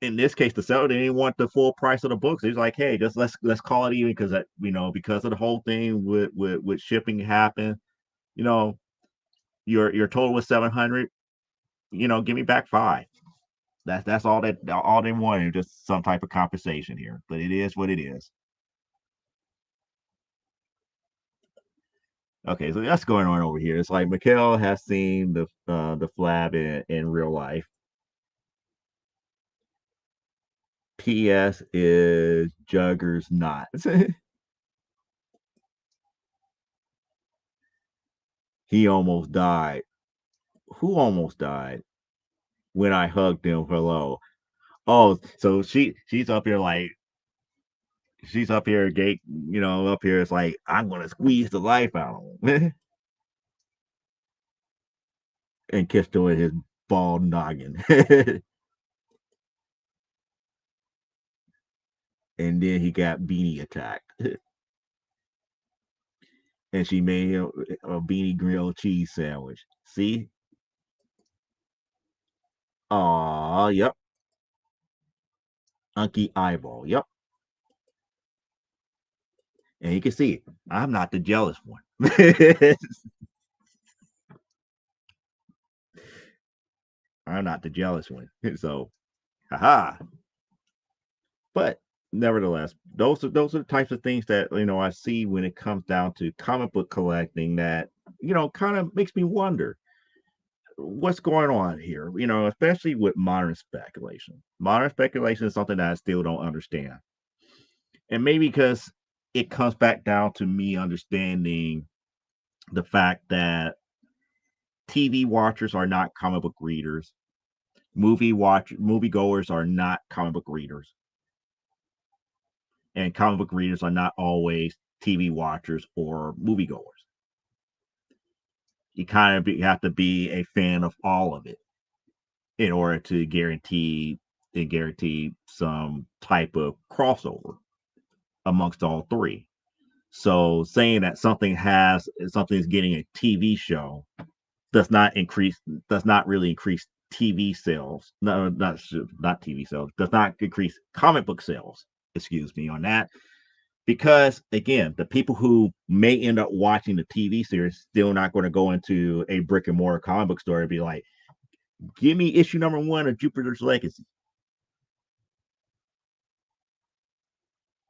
in this case, the seller didn't want the full price of the books. He's like, hey, just let's call it even, because because of the whole thing with shipping happened. You know, your total was 700. Give me back 5. That's all they wanted, just some type of compensation here. But it is what it is. Okay, so that's going on over here. It's like Mikhail has seen the flab in real life. PS is Juggers not. He almost died. Who almost died? When I hugged him. Hello. Oh, so she's up here like she's up here gate, up here. It's like I'm gonna squeeze the life out of him. and kissed her with his bald noggin. And then he got Beanie attacked. And she made him a Beanie grilled cheese sandwich. See? Aw, yep. Unky eyeball. Yep. And you can see, I'm not the jealous one. I'm not the jealous one. So, haha. But nevertheless, those are the types of things that I see when it comes down to comic book collecting that kind of makes me wonder what's going on here. Especially with modern speculation. Modern speculation is something that I still don't understand, and maybe because it comes back down to me understanding the fact that TV watchers are not comic book readers. Moviegoers are not comic book readers, and comic book readers are not always TV watchers or moviegoers. You kind of have to be a fan of all of it in order to guarantee some type of crossover amongst all three. So saying that something is getting a TV show does not really increase TV sales. No, not TV sales. Does not increase comic book sales. Excuse me on that. Because again, the people who may end up watching the TV series still not going to go into a brick and mortar comic book store and be like, "Give me issue number 1 of Jupiter's Legacy."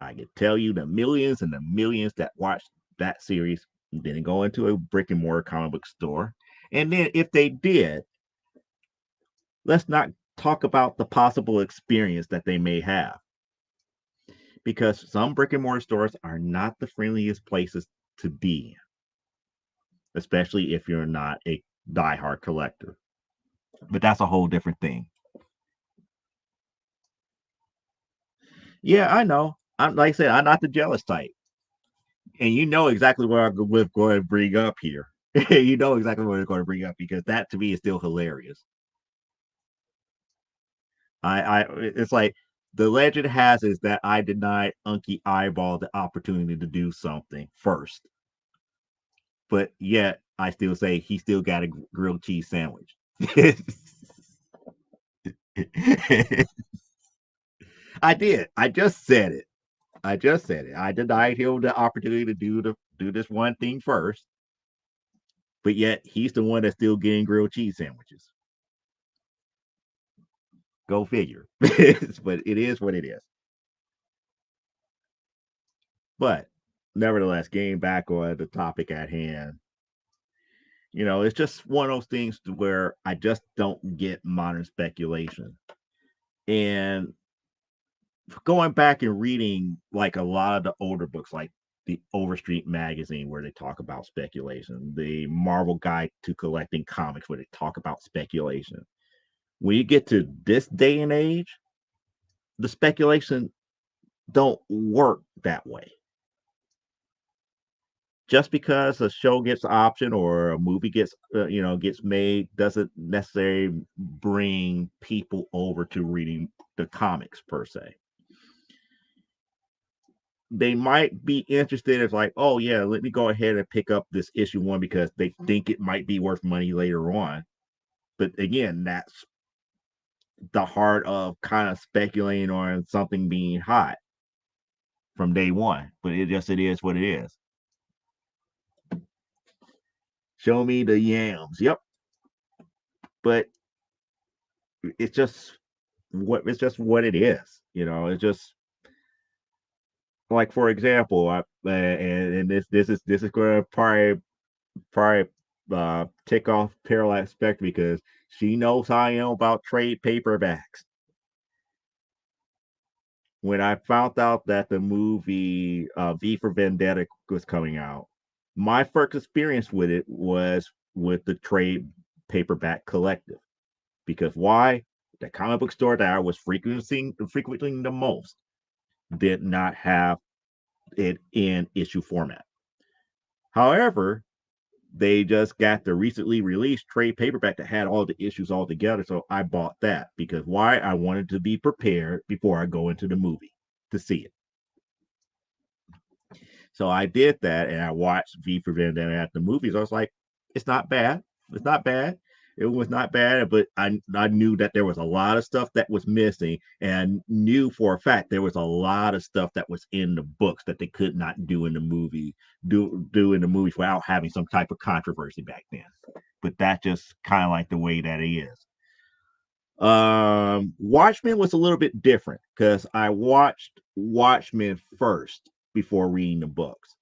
I can tell you the millions and the millions that watched that series didn't go into a brick and mortar comic book store. And then if they did, let's not talk about the possible experience that they may have. Because some brick and mortar stores are not the friendliest places to be, especially if you're not a diehard collector. But that's a whole different thing. Yeah, I know. I'm like I said, I'm not the jealous type, and you know exactly what I'm going to bring up here. You know exactly what I'm going to bring up because that to me is still hilarious. It's like the legend has is that I denied Unky Eyeball the opportunity to do something first, but yet I still say he still got a grilled cheese sandwich. I did. I just said it. I just said it. I denied him the opportunity to do this one thing first, but yet he's the one that's still getting grilled cheese sandwiches. Go figure. But it is what it is. But nevertheless, getting back on the topic at hand, it's just one of those things where I just don't get modern speculation. And going back and reading like a lot of the older books, like the Overstreet magazine, where they talk about speculation, the Marvel Guide to Collecting Comics, where they talk about speculation. When you get to this day and age, the speculation don't work that way. Just because a show gets option or a movie gets made doesn't necessarily bring people over to reading the comics per se. They might be interested if like, oh yeah, let me go ahead and pick up this issue 1 because they think it might be worth money later on. But again, that's the heart of kind of speculating on something being hot from day one. But it is what it is. Show me the yams. Yep. But it's just what it is. It's just like for example, and this is going to probably tick off Parallax Spectre because she knows how I am about trade paperbacks. When I found out that the movie V for Vendetta was coming out, my first experience with it was with the trade paperback collective. Because why? The comic book store that I was frequenting the most did not have it in issue format. However, They just got the recently released trade paperback that had all the issues all together. So I bought that because why? I wanted to be prepared before I go into the movie to see it. So I did that and I watched V for Vendetta at the movies. I was like, it's not bad. It's not bad. It was not bad, but I knew that there was a lot of stuff that was missing, and I knew for a fact there was a lot of stuff that was in the books that they could not do in the movie, do in the movies without having some type of controversy back then. But that's just kind of like the way that it is. Watchmen was a little bit different because I watched Watchmen first before reading the books,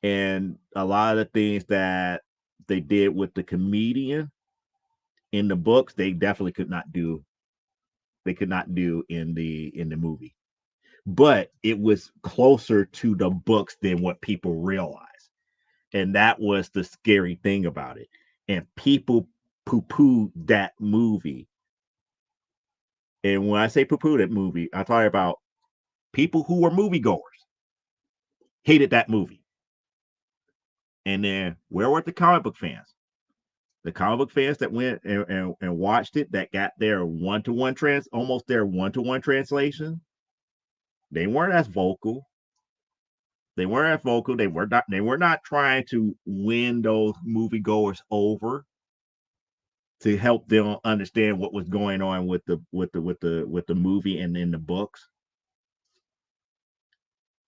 and a lot of the things that they did with the comedian in the books they definitely could not do. They could not do in the movie, but it was closer to the books than what people realize, and that was the scary thing about it. And people poo-poo that movie. And when I say poo-poo that movie, I talk about people who were moviegoers hated that movie. And then where were the comic book fans? The comic book fans that went and watched it, that got their one-to-one almost their one-to-one translation, they weren't as vocal. They weren't as vocal. They were not trying to win those moviegoers over to help them understand what was going on with the movie and in the books.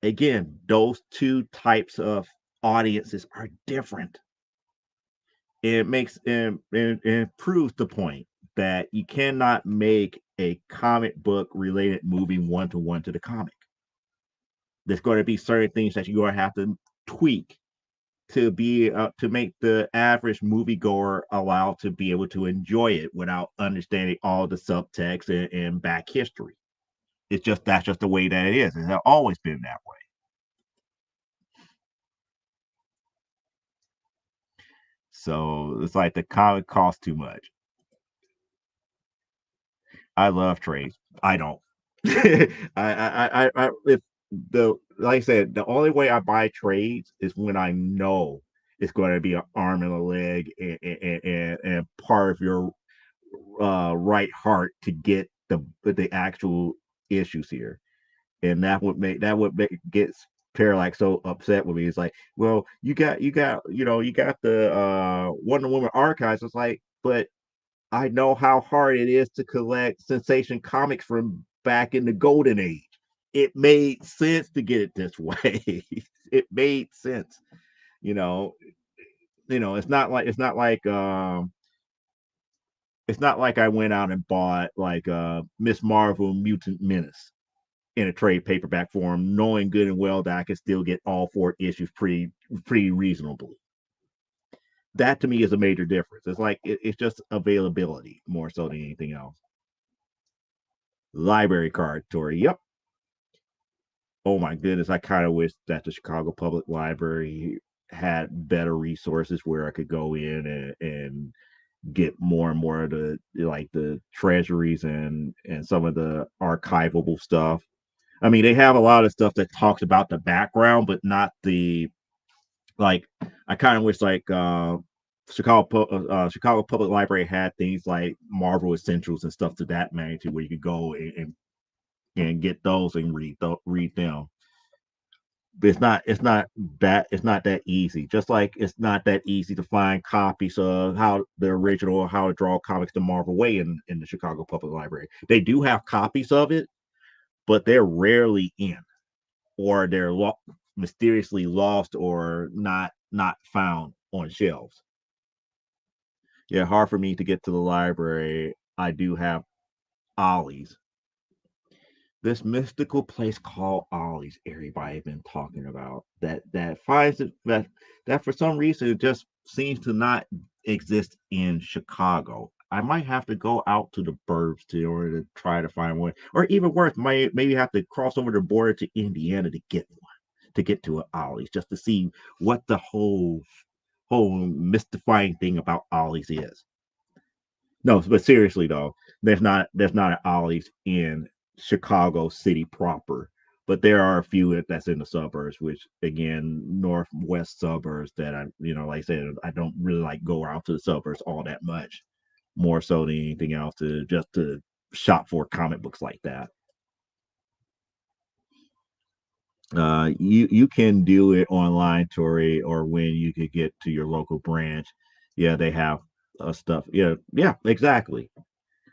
Again, those two types of audiences are different. It makes it proves the point that you cannot make a comic book related movie one to one to the comic. There's going to be certain things that you're going to have to tweak to make the average moviegoer allowed to be able to enjoy it without understanding all the subtext and back history. It's just that's just the way that it is. It's always been that way. So it's like the comic costs too much. I love trades. I don't. If the like I said, the only way I buy trades is when I know it's going to be an arm and a leg and part of your right heart to get the actual issues here, and that would make gets Parallax so upset with me. It's like, well, you got the Wonder Woman archives. It's like, but I know how hard it is to collect Sensation comics from back in the golden age. It made sense to get it this way. It made sense, you know. It's not like I went out and bought like Miss Marvel Mutant Menace in a trade paperback form, knowing good and well that I could still get all four issues pretty reasonably. That to me is a major difference. It's like it's just availability more so than anything else. Library card, Tori. Yep. Oh my goodness, I kind of wish that the Chicago Public Library had better resources where I could go in and get more and more of the like the treasuries and some of the archivable stuff. I mean, they have a lot of stuff that talks about the background, but not the like. I kind of wish like Chicago Public Library had things like Marvel Essentials and stuff to that magnitude where you could go and get those and read them. But it's not that easy. Just like it's not that easy to find copies of how the original How to Draw Comics the Marvel Way in the Chicago Public Library. They do have copies of it, but they're rarely in, or they're mysteriously lost or not found on shelves. Yeah, hard for me to get to the library. I do have Ollie's, this mystical place called Ollie's everybody been talking about that finds it that for some reason it just seems to not exist in Chicago. I might have to go out to the burbs to in order to try to find one, or even worse, might maybe have to cross over the border to Indiana to get one, to get to an Ollie's just to see what the whole mystifying thing about Ollie's is. No, but seriously though, there's not an Ollie's in Chicago City proper. but there are a few that's in the suburbs, which again, northwest suburbs that I, like I said, I don't really like go out to the suburbs all that much, more so than anything else to just to shop for comic books like that. You can do it online, Tori, or when you could get to your local branch. Yeah, they have stuff. Yeah, yeah, exactly.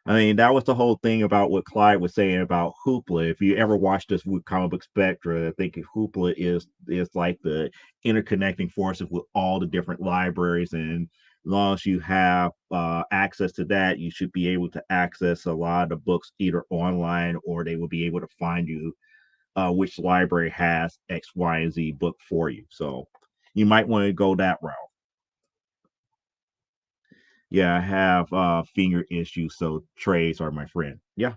I mean, that was the whole thing about what Clyde was saying about Hoopla. If you ever watched this with Comic Book Spectra, I think Hoopla is like the interconnecting forces with all the different libraries, and as long as you have access to that, you should be able to access a lot of the books either online or they will be able to find you which library has X, Y, and Z book for you. So you might want to go that route. Yeah, I have finger issues, so trays are my friend. Yeah,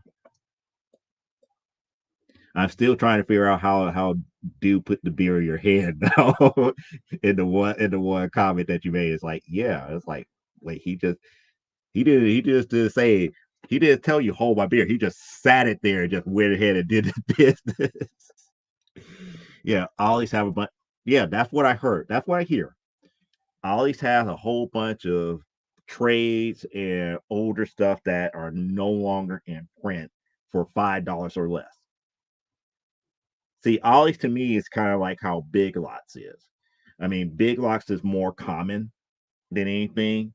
I'm still trying to figure out how do put the beer in your hand now. In the one comment that you made, it's like, yeah, it's like he just did say he didn't tell you hold my beer. He just sat it there and just went ahead and did the business. Yeah, I always have a bunch. Yeah, that's what I heard. That's what I hear. Ollie's has a whole bunch of trades and older stuff that are no longer in print for $5 or less. See, Ollie's to me is kind of like how Big Lots is. I mean, Big Lots is more common than anything.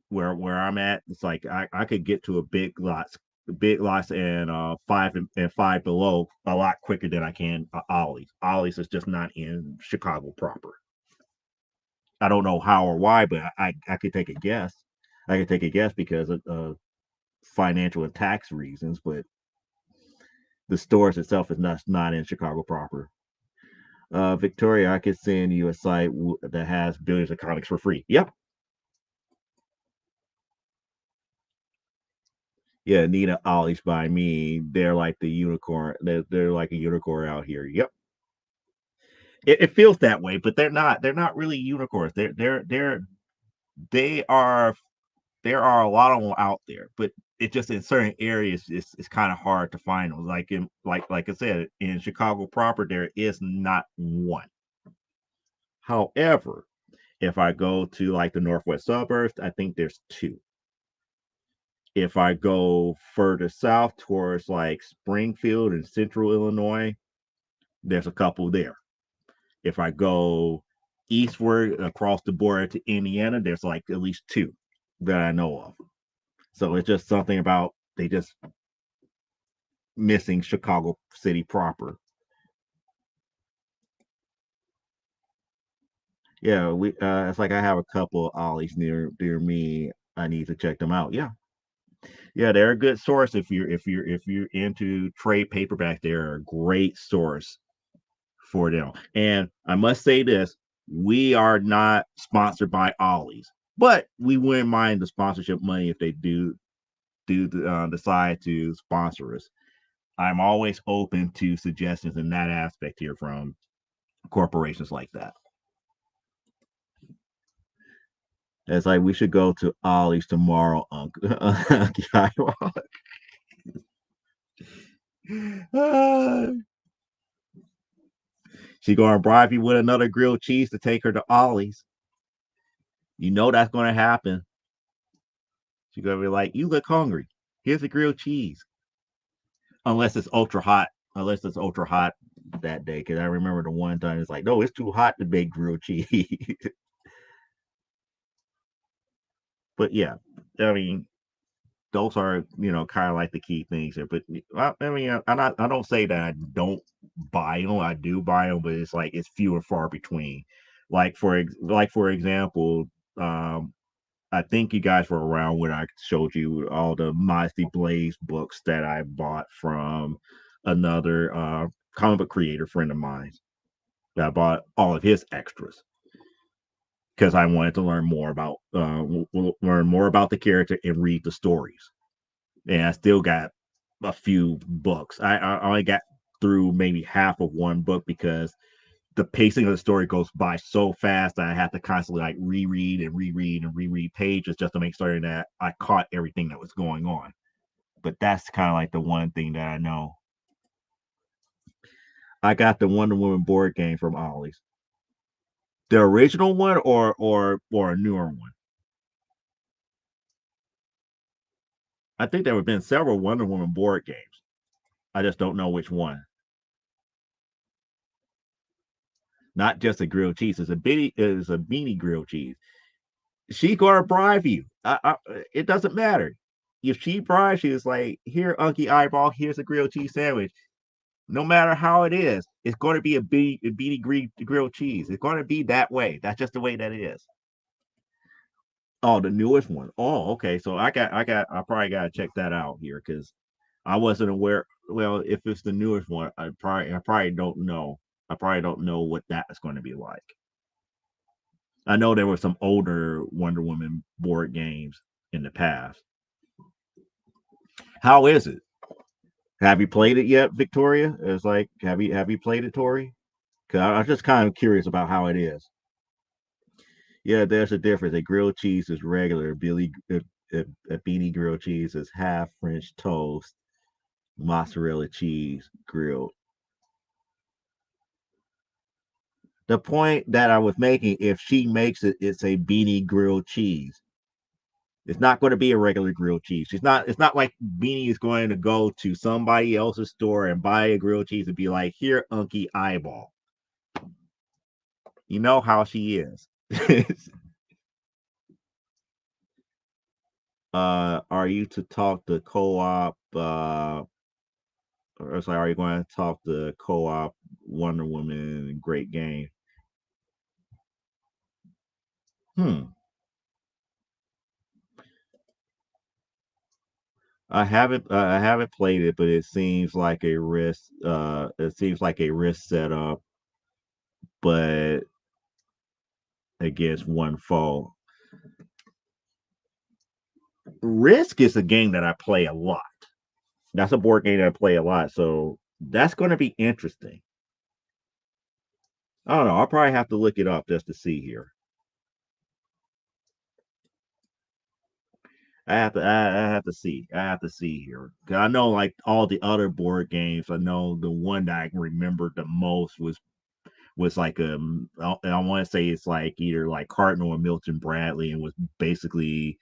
Where I'm at, it's like I could get to a Big Lots and and Five Below a lot quicker than I can Ollie's. Ollie's is just not in Chicago proper. I don't know how or why, but I could take a guess. I could take a guess because of financial and tax reasons, but the stores itself is not in Chicago proper. Victoria, I could send you a site that has billions of comics for free. Yep. Yeah, Nina Ollie's by me. They're like the unicorn. They're like a unicorn out here. Yep. It feels that way, but they're not. They're not really unicorns. They are there are a lot of them out there, but it just in certain areas it's kind of hard to find them. Like I said, in Chicago proper, there is not one. However, if I go to like the northwest suburbs, I think there's two. If I go further south towards like Springfield and central Illinois, there's a couple there. If I go eastward across the border to Indiana, there's like at least two that I know of. So it's just something about they just missing Chicago City proper. Yeah, we it's like I have a couple of ollies near me. I need to check them out. Yeah. Yeah, they're a good source if you're into trade paperback, they're a great source for them. And I must say this, we are not sponsored by Ollie's, but we wouldn't mind the sponsorship money if they decide to sponsor us. I'm always open to suggestions in that aspect here from corporations like that. It's like we should go to Ollie's tomorrow, Uncle. She gonna bribe you with another grilled cheese to take her to Ollie's. You know that's gonna happen. She's gonna be like, "You look hungry. Here's a grilled cheese." Unless it's ultra hot. Unless it's ultra hot that day, because I remember the one time it's like, no, it's too hot to bake grilled cheese. But yeah, I mean, those are kind of like the key things here. But I mean, I don't say that I don't buy them. I do buy them, but it's like it's few and far between. Like for example, um, I think you guys were around when I showed you all the Modesty Blaze books that I bought from another comic book creator friend of mine. That I bought all of his extras because I wanted to learn more about the character and read the stories. And I still got a few books. I only got through maybe half of one book because the pacing of the story goes by so fast that I have to constantly like reread pages just to make certain that I caught everything that was going on. But that's kind of like the one thing that I know. I got the Wonder Woman board game from Ollie's. The original one or a newer one? I think there have been several Wonder Woman board games. I just don't know which one. Not just a grilled cheese. It's a beanie grilled cheese. She's gonna bribe you. It doesn't matter. If she bribes you, it's like, here, Unky Eyeball, here's a grilled cheese sandwich. No matter how it is, it's going to be a beanie grilled cheese. It's going to be that way. That's just the way that it is. Oh, the newest one. Oh, okay. So I probably got to check that out here because I wasn't aware. Well, if it's the newest one, I probably don't know. I probably don't know what that is going to be like. I know there were some older Wonder Woman board games in the past. How is it? Have you played it yet, Victoria? It's like, have you played it, Tori? Cause I'm just kind of curious about how it is. Yeah, there's a difference. A grilled cheese is regular. A beanie grilled cheese is half French toast, mozzarella cheese grilled. The point that I was making, if she makes it, it's a beanie grilled cheese. It's not going to be a regular grilled cheese. She's not. It's not like Beanie is going to go to somebody else's store and buy a grilled cheese and be like, "Here, Unky Eyeball." You know how she is. Are you to talk the co-op? Or sorry, are you going to talk the co-op Wonder Woman? Great game. Hmm. I haven't played it, but it seems like a risk. It seems like a risk setup, but against one foe. Risk is a game that I play a lot. That's a board game that I play a lot, so that's going to be interesting. I don't know. I'll probably have to look it up just to see here. I have to see. I have to see here. 'Cause I know like all the other board games. I know the one that I can remember the most was like I want to say it's like either like Cardinal or Milton Bradley, and was basically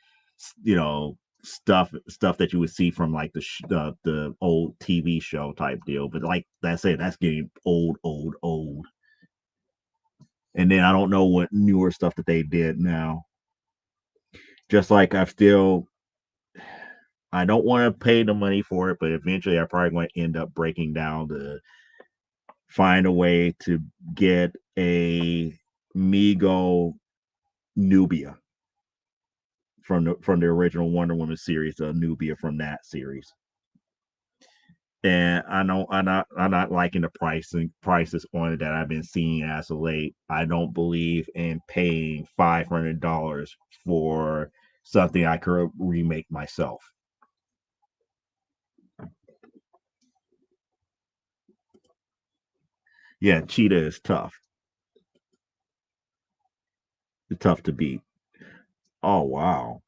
you know stuff that you would see from like the old TV show type deal. But like that's it. That's getting old. And then I don't know what newer stuff that they did now. Just like I don't want to pay the money for it, but eventually I probably going to end up breaking down to find a way to get a Mego Nubia from the original Wonder Woman series, Nubia from that series. And I know I'm not liking the prices on it that I've been seeing as of late. I don't believe in paying $500 for something I could remake myself. Yeah, Cheetah is tough. It's tough to beat. Oh wow.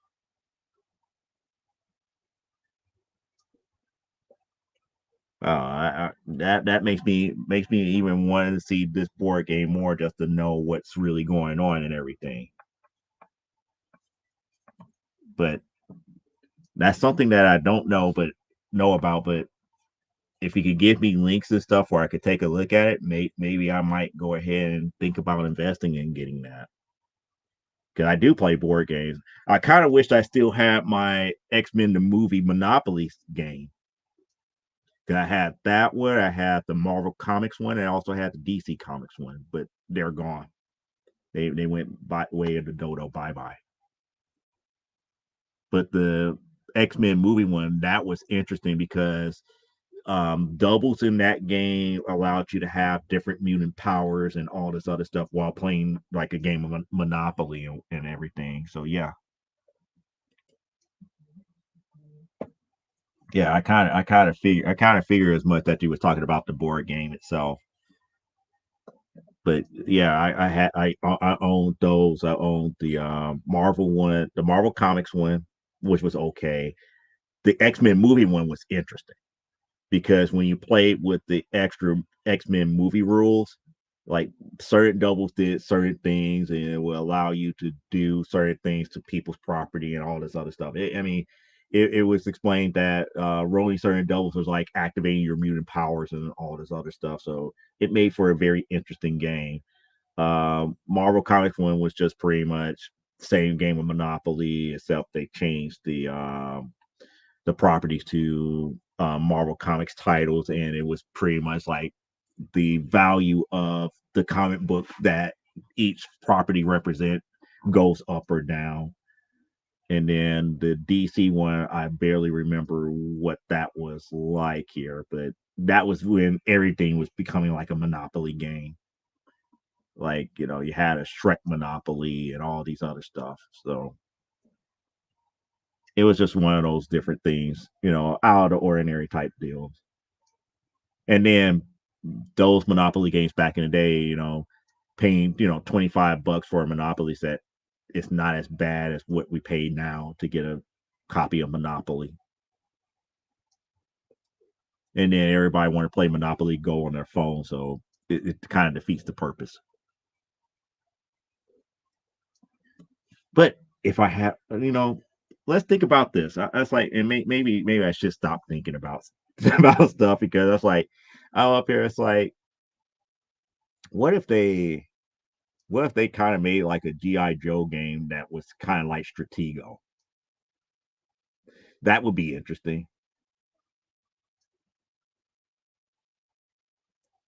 That makes me even want to see this board game more just to know what's really going on and everything. But that's something that I don't know about. But if you could give me links and stuff where I could take a look at it, maybe I might go ahead and think about investing in getting that. Because I do play board games. I kind of wish I still had my X-Men the movie Monopoly game. Because I had that one, I had the Marvel Comics one, and I also had the DC Comics one, but they're gone. They went by way of the dodo. Bye bye. But the X-Men movie one, that was interesting because doubles in that game allowed you to have different mutant powers and all this other stuff while playing like a game of Monopoly and everything. So yeah, yeah, I kind of figure as much that you was talking about the board game itself. But yeah, I owned those. I owned the Marvel one, the Marvel Comics one, which was okay. The X-Men movie one was interesting. because when you played with the extra X-Men movie rules, like certain doubles did certain things and it will allow you to do certain things to people's property and all this other stuff. I mean, it was explained that rolling certain doubles was like activating your mutant powers and all this other stuff. So it made for a very interesting game. Marvel Comics one was just pretty much same game of Monopoly, except they changed the properties to Marvel Comics titles, and it was pretty much like the value of the comic book that each property represent goes up or down. And then the DC one, I barely remember what that was like here, but that was when everything was becoming like a Monopoly game. Like, you had a Shrek Monopoly and all these other stuff. So it was just one of those different things, out of the ordinary type deals. And then those Monopoly games back in the day, paying, $25 for a Monopoly set, it's not as bad as what we pay now to get a copy of Monopoly. And then everybody want to play Monopoly Go on their phone, so it kind of defeats the purpose. But if I have, let's think about this. That's like, and maybe I should stop thinking about about stuff because that's like, I'm up here. It's like, what if they, what if they kind of made like a GI Joe game that was kind of like Stratego? That would be interesting.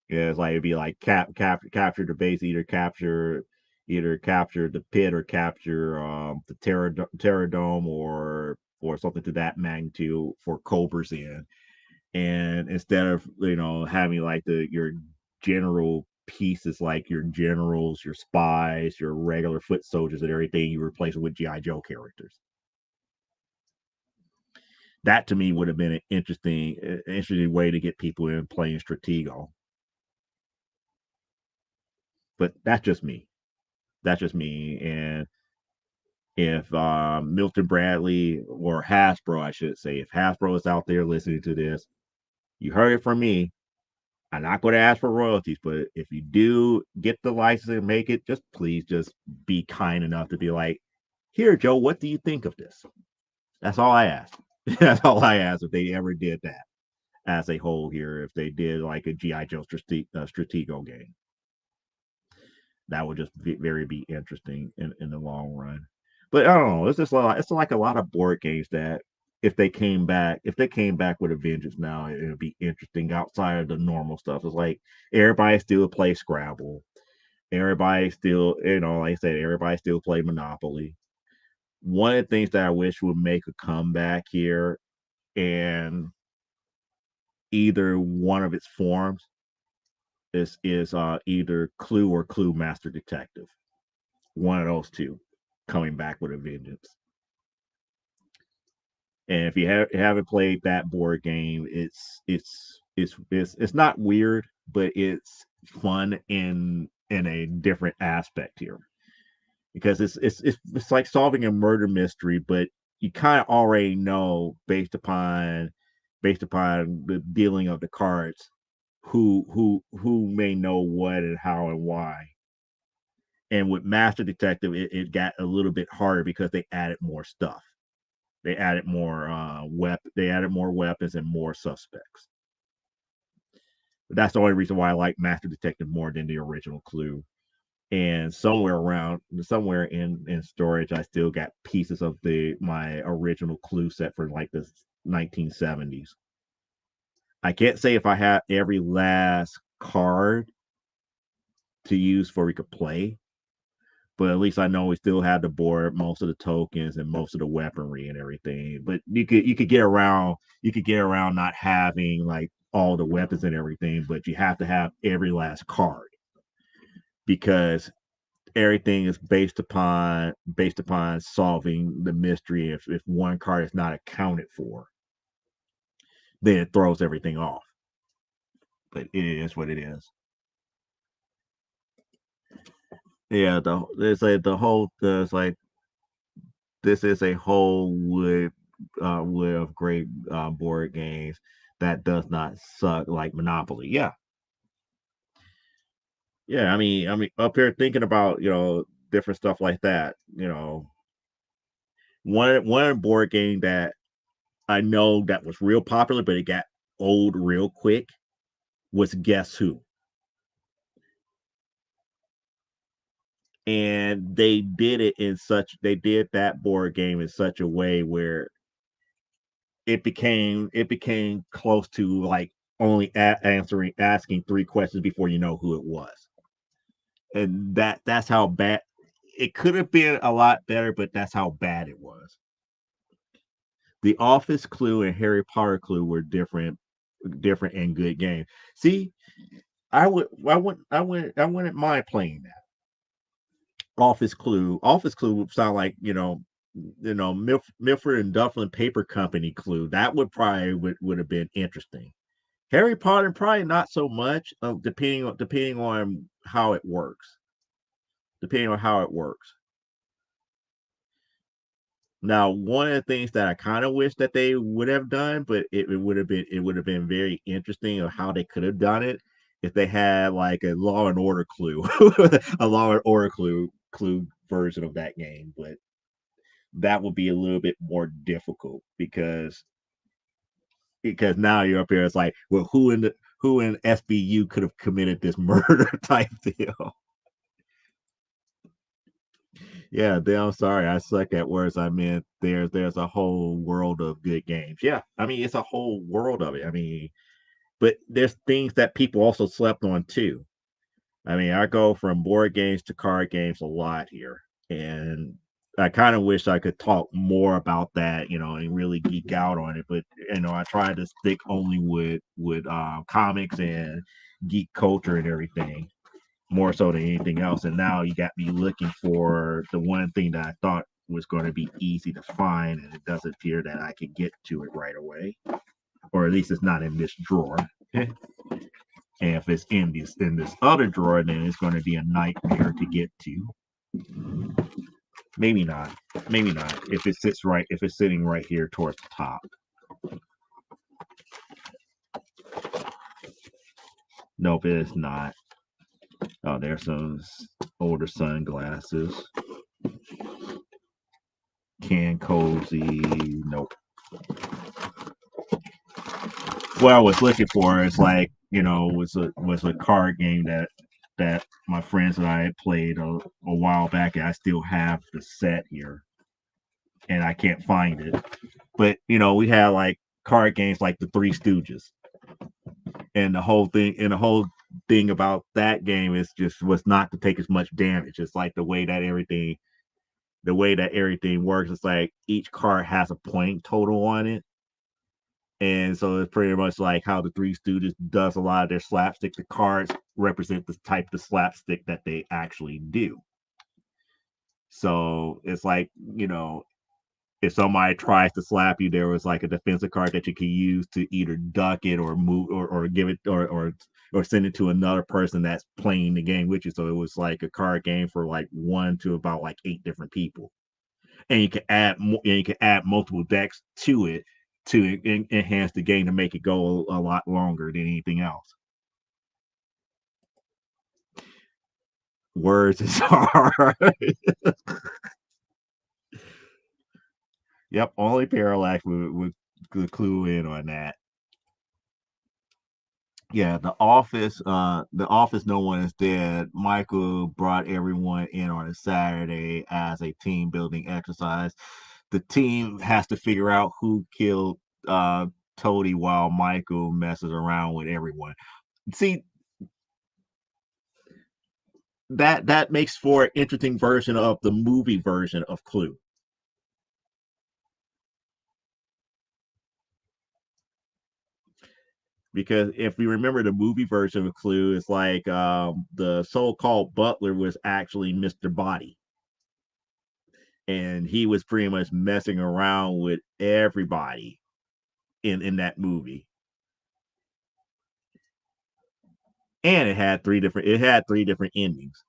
Yeah, it's like it'd be like capture the base, either capture the pit or capture the Terra Dome or something to that magnitude for Cobra's in. And instead of having like your general pieces like your generals, your spies, your regular foot soldiers, and everything, you replace it with GI Joe characters. That to me would have been an interesting way to get people in playing Stratego. But that's just me. That's just me. And if Milton Bradley or Hasbro, I should say, if Hasbro is out there listening to this, you heard it from me. I'm not going to ask for royalties, but if you do get the license and make it, just please just be kind enough to be like, here, Joe, what do you think of this? That's all I ask. That's all I ask if they ever did that as a whole here. If they did like a G.I. Joe Stratego game, that would just be interesting in the long run. But I don't know. It's just it's like a lot of board games that if they came back with a vengeance now, it would be interesting outside of the normal stuff. It's like everybody still play Scrabble. Everybody still, like I said, everybody still play Monopoly. One of the things that I wish would make a comeback here, and either one of its forms is either Clue or Clue Master Detective. One of those two coming back with a vengeance. And if you haven't played that board game, it's not weird, but it's fun in a different aspect here because it's like solving a murder mystery, but you kind of already know based upon the dealing of the cards who may know what and how and why. And with Master Detective, it got a little bit harder because they added more stuff. They added more they added more weapons and more suspects. But that's the only reason why I like Master Detective more than the original Clue. And somewhere in storage, I still got pieces of the my original Clue set for like the 1970s. I can't say if I have every last card to use for we could play, but at least I know we still have the board, most of the tokens, and most of the weaponry and everything. But you could get around not having like all the weapons and everything, but you have to have every last card because everything is based upon solving the mystery. If one card is not accounted for, then it throws everything off. But it is what it is. Yeah, the whole it's like this is a whole wood of great board games. that does not suck like Monopoly. Yeah, yeah. I mean, up here thinking about different stuff like that. One board game that I know that was real popular, but it got old real quick was Guess Who, and they did that board game in such a way where it became close to like only answering asking three questions before you know who it was, and that's how bad it could have been. A lot better, but that's how bad it was. The Office Clue and Harry Potter Clue were different and good games. See, I wouldn't mind playing that. Office Clue would sound like Milford and Dufflin Paper Company Clue. That would have been interesting. Harry Potter probably not so much, depending on how it works. Depending on how it works. Now, one of the things that I kind of wish that they would have done, but it would have been very interesting of how they could have done it if they had like a Law and Order clue, a Law and Order clue version of that game. But that would be a little bit more difficult because now you're up here. It's like, well, who in SBU could have committed this murder type deal? Yeah, I'm sorry, I suck at words. I meant there's a whole world of good games. Yeah, I mean it's a whole world of it. I mean, but there's things that people also slept on too. I mean, I go from board games to card games a lot here, and I kind of wish I could talk more about that, and really geek out on it. But I try to stick only with comics and geek culture and everything more so than anything else. And now you got me looking for the one thing that I thought was going to be easy to find, and it doesn't appear that I can get to it right away, or at least it's not in this drawer. And if it's in this other drawer, then it's going to be a nightmare to get to. Maybe not. Maybe not. If it's sitting right here towards the top. Nope, it is not. Oh, there's some older sunglasses. Can Cozy. Nope. What I was looking for is like was a card game that my friends and I had played a while back, and I still have the set here, and I can't find it. But we had like card games like the Three Stooges, and the whole thing about that game is just was not to take as much damage. It's like the way that everything works. It's like each card has a point total on it. And so it's pretty much like how the Three Stooges does a lot of their slapstick. The cards represent the type of slapstick that they actually do. So it's like, if somebody tries to slap you, there was like a defensive card that you could use to either duck it or move or give it or send it to another person that's playing the game with you. So it was like a card game for like one to about like eight different people. And you can add multiple decks to it to enhance the game to make it go a lot longer than anything else. Words is hard. Yep, only Parallax would clue in on that. Yeah, the office, no one is dead. Michael brought everyone in on a Saturday as a team building exercise. The team has to figure out who killed Toady while Michael messes around with everyone. See, that makes for an interesting version of the movie version of Clue. Because if we remember the movie version of Clue, it's like the so-called butler was actually Mr. Body, and he was pretty much messing around with everybody in that movie. And it had three different endings.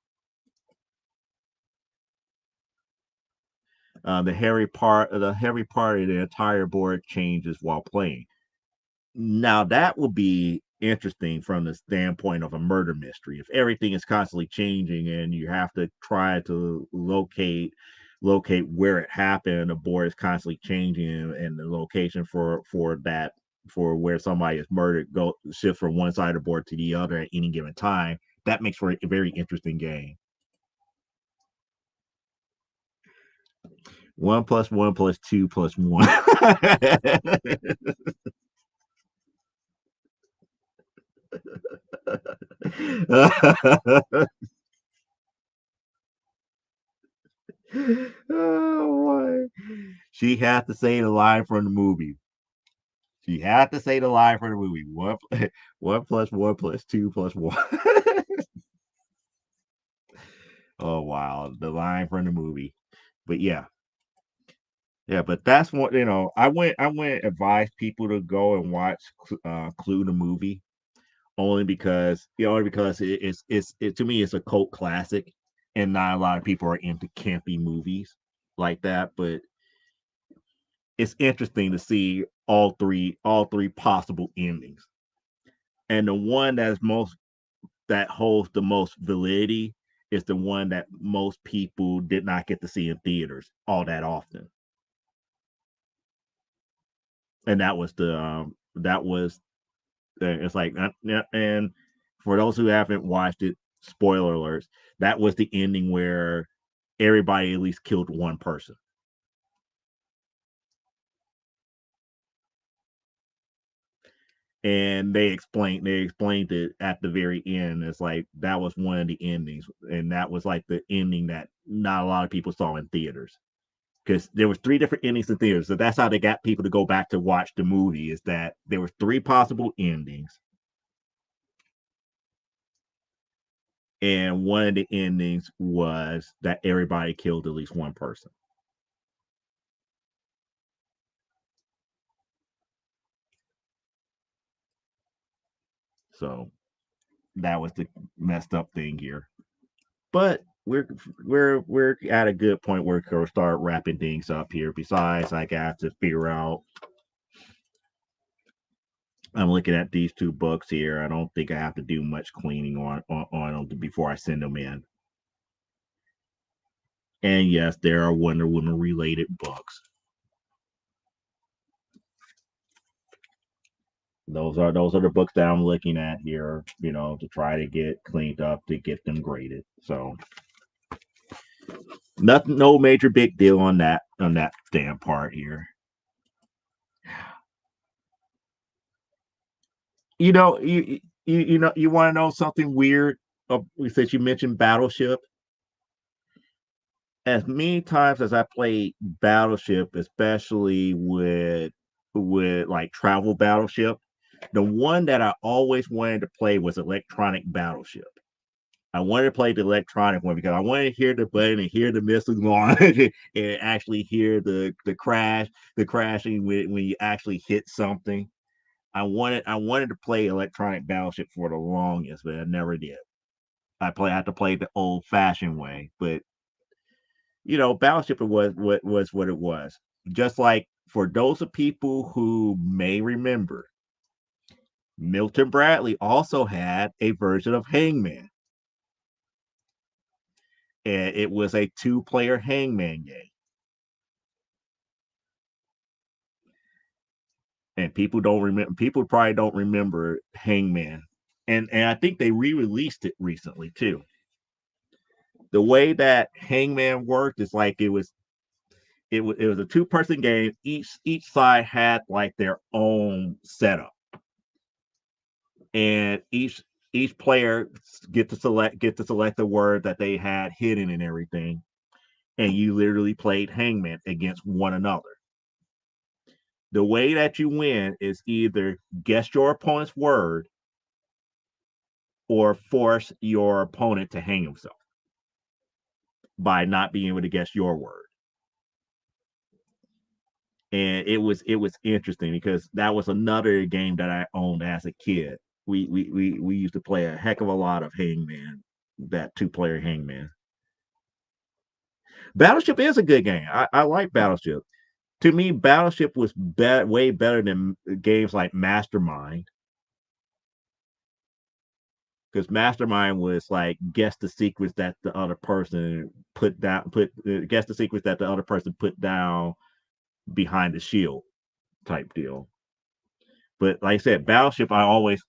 The Harry part of the entire board changes while playing. Now that would be interesting from the standpoint of a murder mystery. If everything is constantly changing and you have to try to locate where it happened, the board is constantly changing and the location for that for where somebody is murdered go shift from one side of the board to the other at any given time. That makes for a very interesting game. 1 + 1 + 2 + 1. Oh boy. She had to say the line from the movie. She had to say the line from the movie. One plus one plus 2 + 1. Oh wow, the line from the movie. But yeah, yeah. But that's what I went advise people to go and watch Clue the movie only because it to me it's a cult classic, and not a lot of people are into campy movies like that. But it's interesting to see all three possible endings, and the one that holds the most validity is the one that most people did not get to see in theaters all that often, and that was it's like yeah, and for those who haven't watched it, spoiler alerts, that was the ending where everybody at least killed one person. And they explained it at the very end. It's like that was one of the endings, and that was like the ending that not a lot of people saw in theaters because there was three different endings in theaters. So that's how they got people to go back to watch the movie. Is that there were three possible endings, and one of the endings was that everybody killed at least one person. So that was the messed up thing here. But we're at a good point where we'll start wrapping things up here. Besides, I got to figure out. I'm looking at these two books here. I don't think I have to do much cleaning on them before I send them in. And yes, there are Wonder Woman related books. Those are the books that I'm looking at here. To try to get cleaned up to get them graded. So nothing, no major big deal on that damn part here. You want to know something weird? Since you mentioned Battleship, as many times as I played Battleship, especially with like travel Battleship, the one that I always wanted to play was Electronic Battleship. I wanted to play the electronic one because I wanted to hear the button and hear the missiles launch and actually hear the crashing when you actually hit something. I wanted to play Electronic Battleship for the longest, but I never did. I had to play the old fashioned way, but Battleship was what it was. Just like for those of people who may remember, Milton Bradley also had a version of Hangman, and it was a two-player Hangman game. And people don't remember. People probably don't remember Hangman, and I think they re-released it recently too. The way that Hangman worked is like it was a two-person game. Each side had like their own setup, and each player get to select the word that they had hidden and everything, and you literally played Hangman against one another. The way that you win is either guess your opponent's word or force your opponent to hang himself by not being able to guess your word. And it was interesting because that was another game that I owned as a kid. We used to play a heck of a lot of Hangman, that two-player Hangman. Battleship is a good game. I like Battleship. To me, Battleship was way better than games like Mastermind, because Mastermind was like guess the sequence that the other person put down, guess the sequence that the other person put down behind the shield type deal. But like I said, Battleship, I always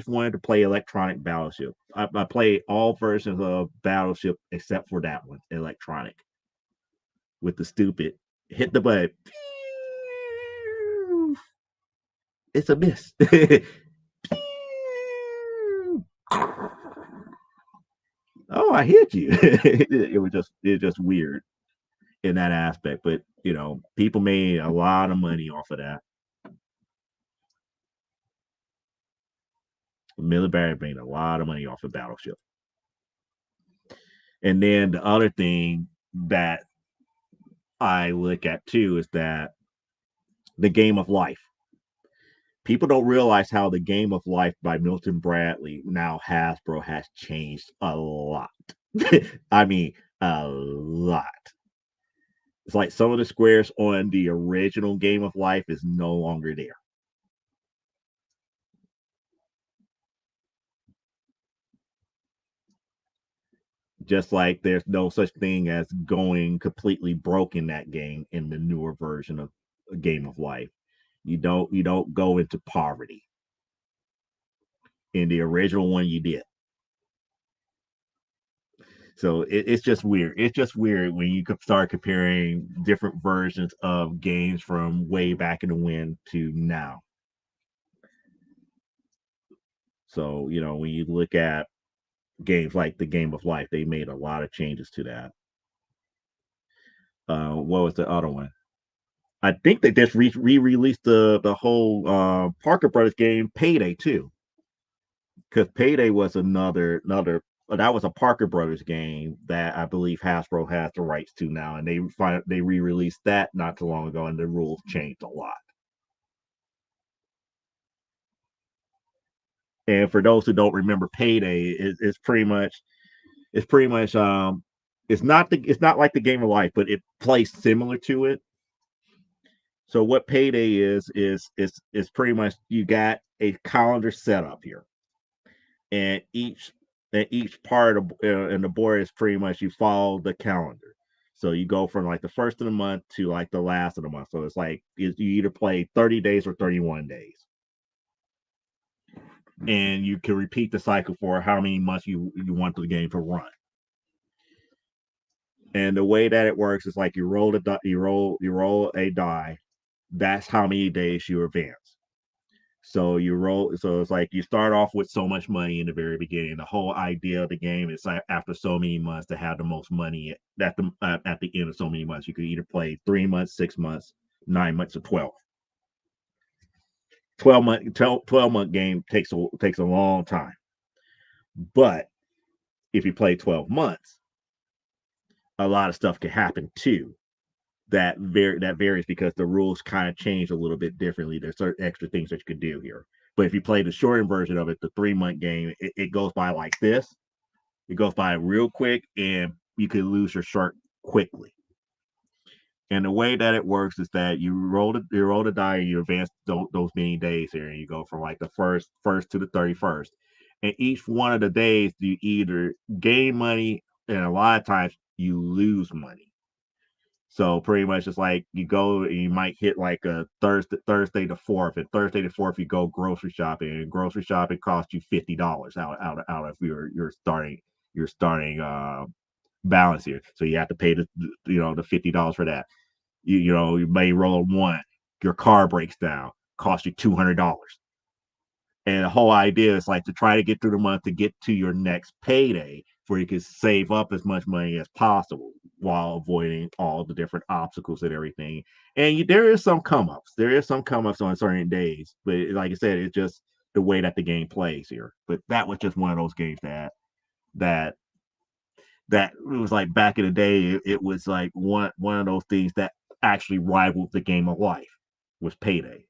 wanted to play electronic Battleship. I played all versions of Battleship except for that one, electronic, with the stupid hit the button. It's a miss. Oh, I hit you. It was just weird in that aspect. But people made a lot of money off of that. Military made a lot of money off of Battleship. And then the other thing that I look at too is that the game of life. People don't realize how the game of life by Milton Bradley, now Hasbro, has changed a lot. I mean, a lot. It's like some of the squares on the original game of life is no longer there. Just like there's no such thing as going completely broke in that game in the newer version of a game of life. You don't go into poverty. In the original one, you did. So it's just weird. It's just weird when you could start comparing different versions of games from way back in the when to now. So when you look at games like the Game of Life, they made a lot of changes to that. What was the other one? I think they just re-released the whole Parker Brothers game, Payday too, because Payday was another that was a Parker Brothers game that I believe Hasbro has the rights to now, and they re-released that not too long ago, and the rules changed a lot. And for those who don't remember, Payday is pretty much it's not like the Game of Life, but it plays similar to it. So what Payday is pretty much you got a calendar set up here, and each part of in the board is pretty much you follow the calendar. So you go from like the first of the month to like the last of the month. So it's like you either play 30 days or 31 days, and you can repeat the cycle for how many months you want the game to run. And the way that it works is like you roll a die. That's how many days you advance. So you roll. So it's like you start off with so much money in the very beginning. The whole idea of the game is like after so many months to have the most money at the end of so many months. You could either play 3 months, 6 months, 9 months, or 12. 12 month game takes a long time. But if you play 12 months, a lot of stuff can happen too. That varies because the rules kind of change a little bit differently. There's certain extra things that you could do here. But if you play the shortened version of it, the 3 month game, it goes by like this. It goes by real quick, and you could lose your shirt quickly. And the way that it works is that you roll the die and you advance those many days here, and you go from like the first to the 31st. And each one of the days, you either gain money, and a lot of times you lose money. So pretty much it's like you go and you might hit like a Thursday the fourth. And Thursday the fourth you go grocery shopping, and grocery shopping costs you $50 out of your starting balance here. So you have to pay the $50 for that. You may roll a one, your car breaks down, cost you $200. And the whole idea is like to try to get through the month to get to your next payday where you can save up as much money as possible while avoiding all the different obstacles and everything. And there is some come ups. There is some come ups on certain days, but like I said, it's just the way that the game plays here. But that was just one of those games that that it was like back in the day. It was like one of those things that actually rivaled the game of life was Payday.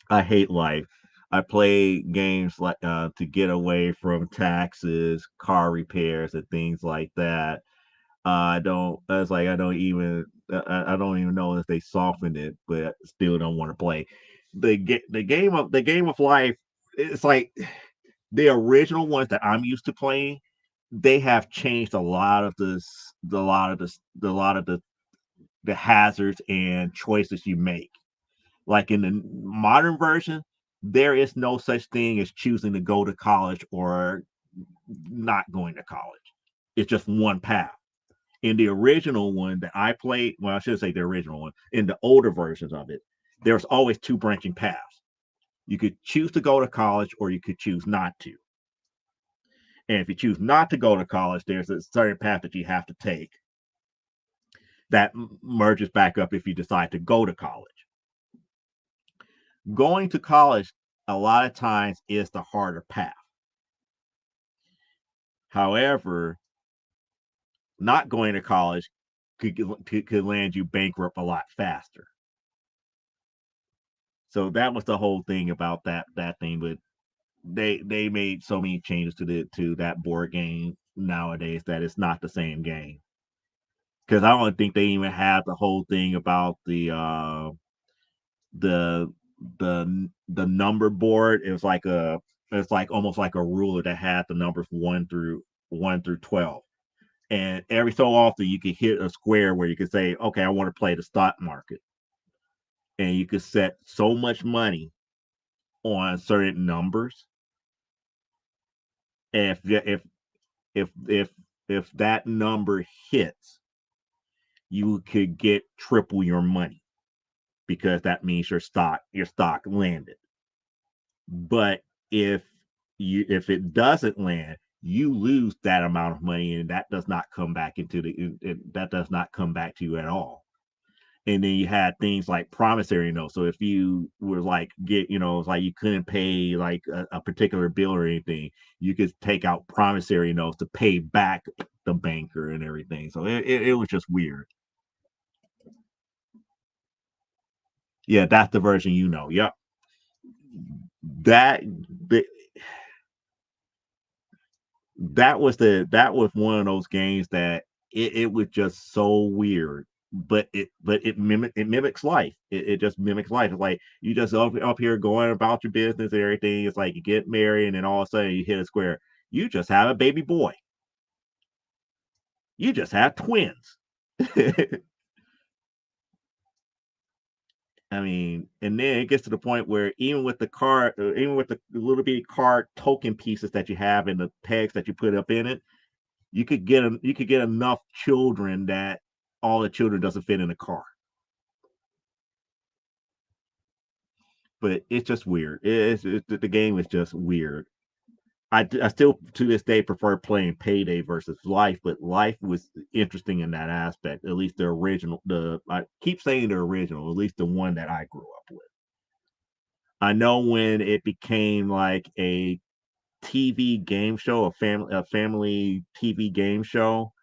I hate life. I play games like to get away from taxes, car repairs, and things like that. I don't. That's like I don't even. I don't even know if they softened it, but still don't want to play the game of life. It's like the original ones that I'm used to playing. They have changed a lot of the hazards and choices you make. Like in the modern version, there is no such thing as choosing to go to college or not going to college. It's just one path. In the original one that I played, well, I should say the original one, in the older versions of it, there's always two branching paths. You could choose to go to college or you could choose not to. And if you choose not to go to college, there's a certain path that you have to take that merges back up if you decide to go to college. Going to college, a lot of times, is the harder path. However, not going to college could land you bankrupt a lot faster. So that was the whole thing about that thing. But they made so many changes to that board game nowadays that it's not the same game. Because I don't think they even have the whole thing about the the number board. It's like almost like a ruler that had the numbers 1 through 12. And every so often you could hit a square where you could say, okay, I want to play the stock market. And you could set so much money on certain numbers. And if if if that number hits, you could get triple your money because that means your stock landed. But if if it doesn't land, you lose that amount of money, and that does not come back that does not come back to you at all. And then you had things like promissory notes. So if you were like it's like you couldn't pay like a particular bill or anything, you could take out promissory notes to pay back the banker and everything. So it was just weird. Yeah, that's the version you know. Yep. That the, that was one of those games that it was just so weird. But it mimics life. It just mimics life. It's like you just up here going about your business and everything. It's like you get married and then all of a sudden you hit a square. You just have a baby boy. You just have twins. I mean, and then it gets to the point where even with the little bitty card token pieces that you have and the tags that you put up in it, you could get enough children that all the children doesn't fit in a car. But it's just weird. The game is just weird. I still to this day prefer playing Payday versus Life, but Life was interesting in that aspect. At least the original, the I keep saying the original, at least the one that I grew up with. I know when it became like a TV game show, a family TV game show,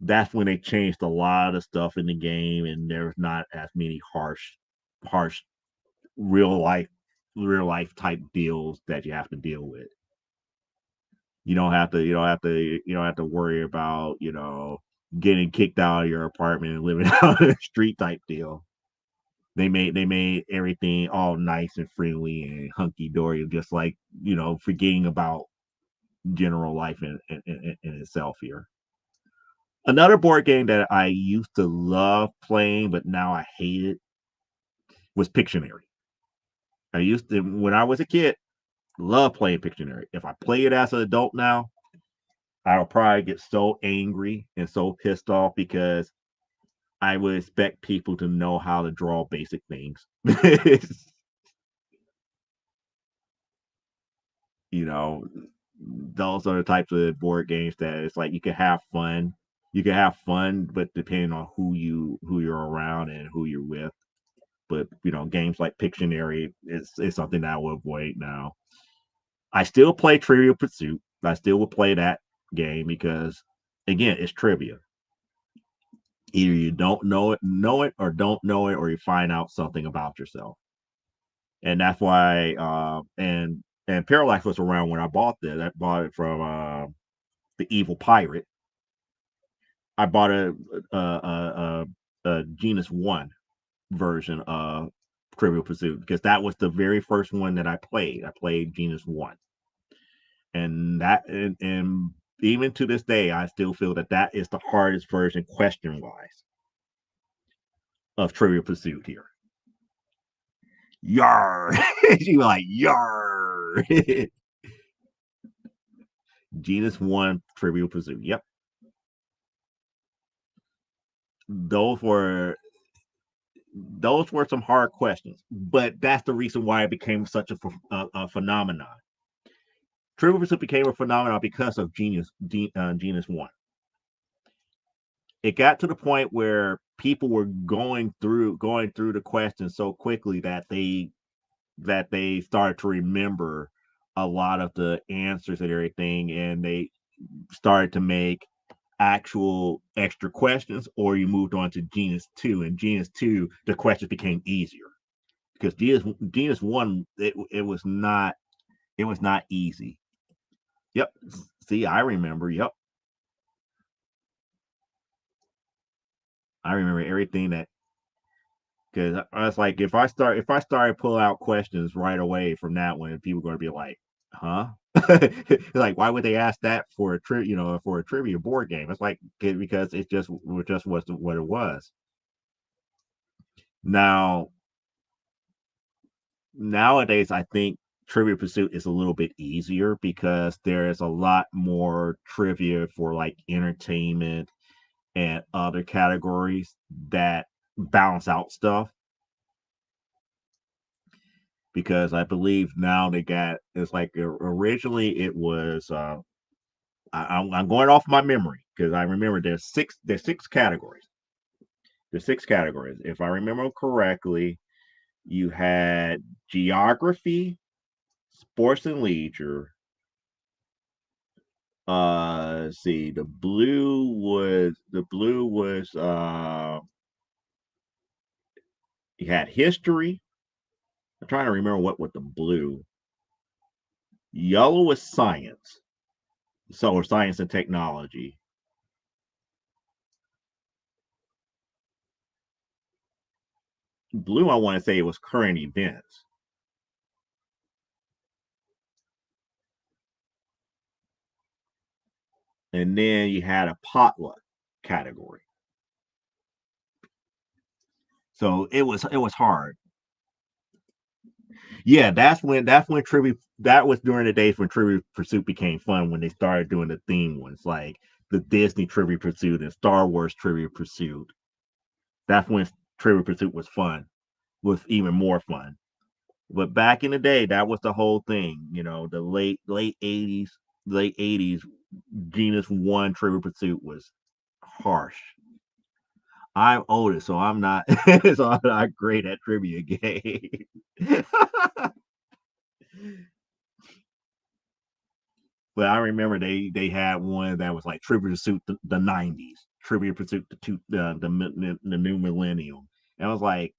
that's when they changed a lot of stuff in the game, and there's not as many harsh real life, real life type deals that you have to deal with. You don't have to worry about getting kicked out of your apartment and living out in the street type deal. They made everything all nice and friendly and hunky dory, just like forgetting about general life in itself here. Another board game that I used to love playing, but now I hate it, was Pictionary. I used to, when I was a kid, love playing Pictionary. If I play it as an adult now, I'll probably get so angry and so pissed off because I would expect people to know how to draw basic things. you know, those are the types of board games that it's like you can have fun. You can have fun, but depending on who you're around and who you're with. But games like Pictionary is something that I will avoid now. I still play Trivial Pursuit. I still will play that game because again, it's trivia. Either you don't know it, or don't know it, or you find out something about yourself. And that's why and Parallax was around when I bought this. I bought it from the Evil Pirate. I bought a Genus One version of Trivial Pursuit because that was the very first one that I played. I played Genus One, and even to this day, I still feel that that is the hardest version question wise of Trivial Pursuit here. Yar, she was like yar. Genus One Trivial Pursuit. Yep, those were some hard questions, but that's the reason why it became such a phenomenon. Trivial Pursuit became a phenomenon because of Genus One. It got to the point where people were going through the questions so quickly that they started to remember a lot of the answers and everything, and they started to make actual extra questions, or you moved on to Genus Two, and Genus Two the questions became easier because Genus One it was not easy. Yep. See, I remember. Yep. I remember everything that because I was like, if I started pulling out questions right away from that one, people are going to be like, huh? Like, why would they ask that for for a trivia board game? It's like because it just was what it was. Now nowadays, I think Trivia Pursuit is a little bit easier because there is a lot more trivia for like entertainment and other categories that balance out stuff. Because I believe now they got it's like originally it was I'm going off my memory because I remember there's six categories. There's six categories. If I remember correctly, you had geography, sports and leisure. Let's see, the blue was you had history. I'm trying to remember what with the blue. Yellow was science. So science and technology. Blue, I want to say it was current events. And then you had a potluck category. So it was hard. Yeah, that's when trivia that was during the days when Trivia Pursuit became fun when they started doing the theme ones like the Disney Trivia Pursuit and Star Wars Trivia Pursuit. That's when Trivia Pursuit was fun, was even more fun. But back in the day, that was the whole thing. You know, the late '80s, Genus One Trivia Pursuit was harsh. I'm older, so I'm not so I'm not great at trivia games. But I remember they had one that was like Trivia Pursuit the '90s, Trivia Pursuit the new millennium, and I was like,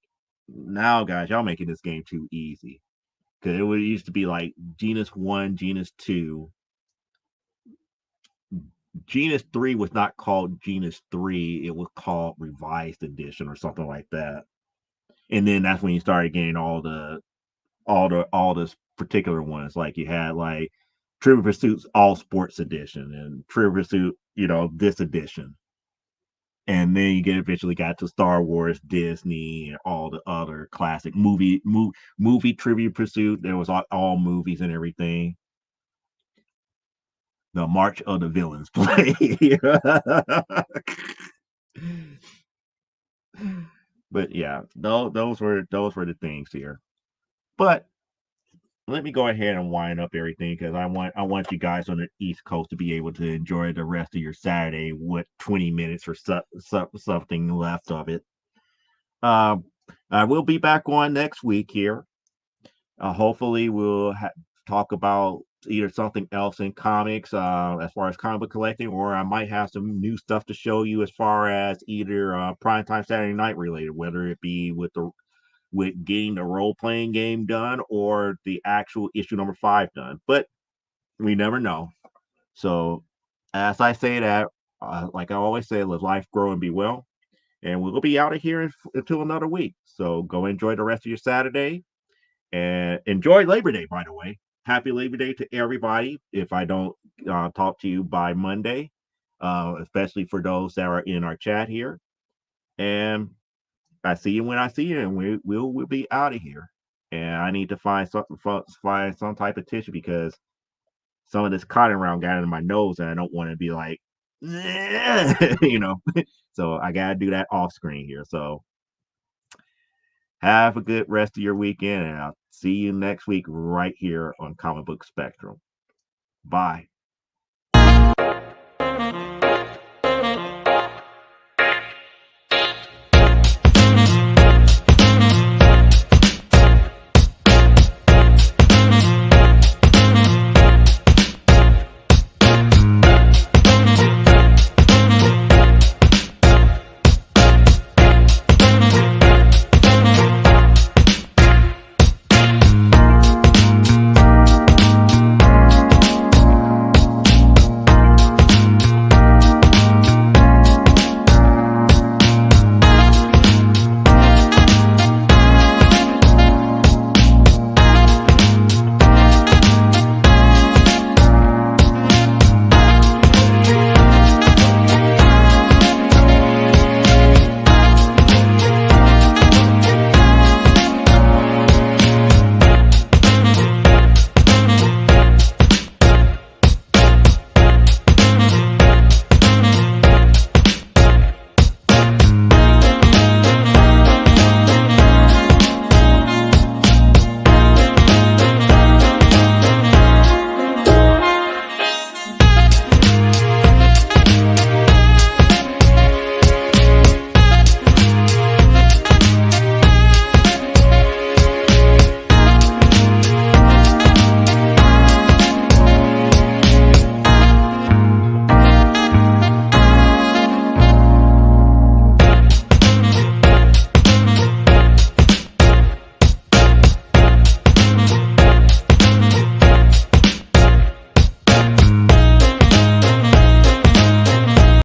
now guys, y'all making this game too easy because used to be like Genus One, Genus Two, Genus Three was not called Genus Three, it was called Revised Edition or something like that, and then that's when you started getting all the particular ones. Like you had like Trivial Pursuit's All Sports Edition and Trivial Pursuit, this edition. And then you get eventually got to Star Wars, Disney, and all the other classic movie Trivia Pursuit. There was all movies and everything. The March of the Villains play. But yeah, those were the things here. But let me go ahead and wind up everything because I want you guys on the East Coast to be able to enjoy the rest of your Saturday with 20 minutes or something left of it. Um, I will be back on next week here. Hopefully, we'll talk about either something else in comics as far as comic book collecting, or I might have some new stuff to show you as far as either primetime Saturday night related, whether it be with getting the role playing game done or the actual issue number 5 done. But we never know. So, as I say that, like I always say, live life, grow, and be well. And we'll be out of here until another week. So go enjoy the rest of your Saturday and enjoy Labor Day, by the way. Happy Labor Day to everybody. If I don't talk to you by Monday, especially for those that are in our chat here. And I see you when I see you, and we'll be out of here. And I need to find some type of tissue because some of this cotton round got in my nose, and I don't want to be like, you know. So I gotta do that off screen here. So have a good rest of your weekend, and I'll see you next week right here on Comic Book Spectrum. Bye.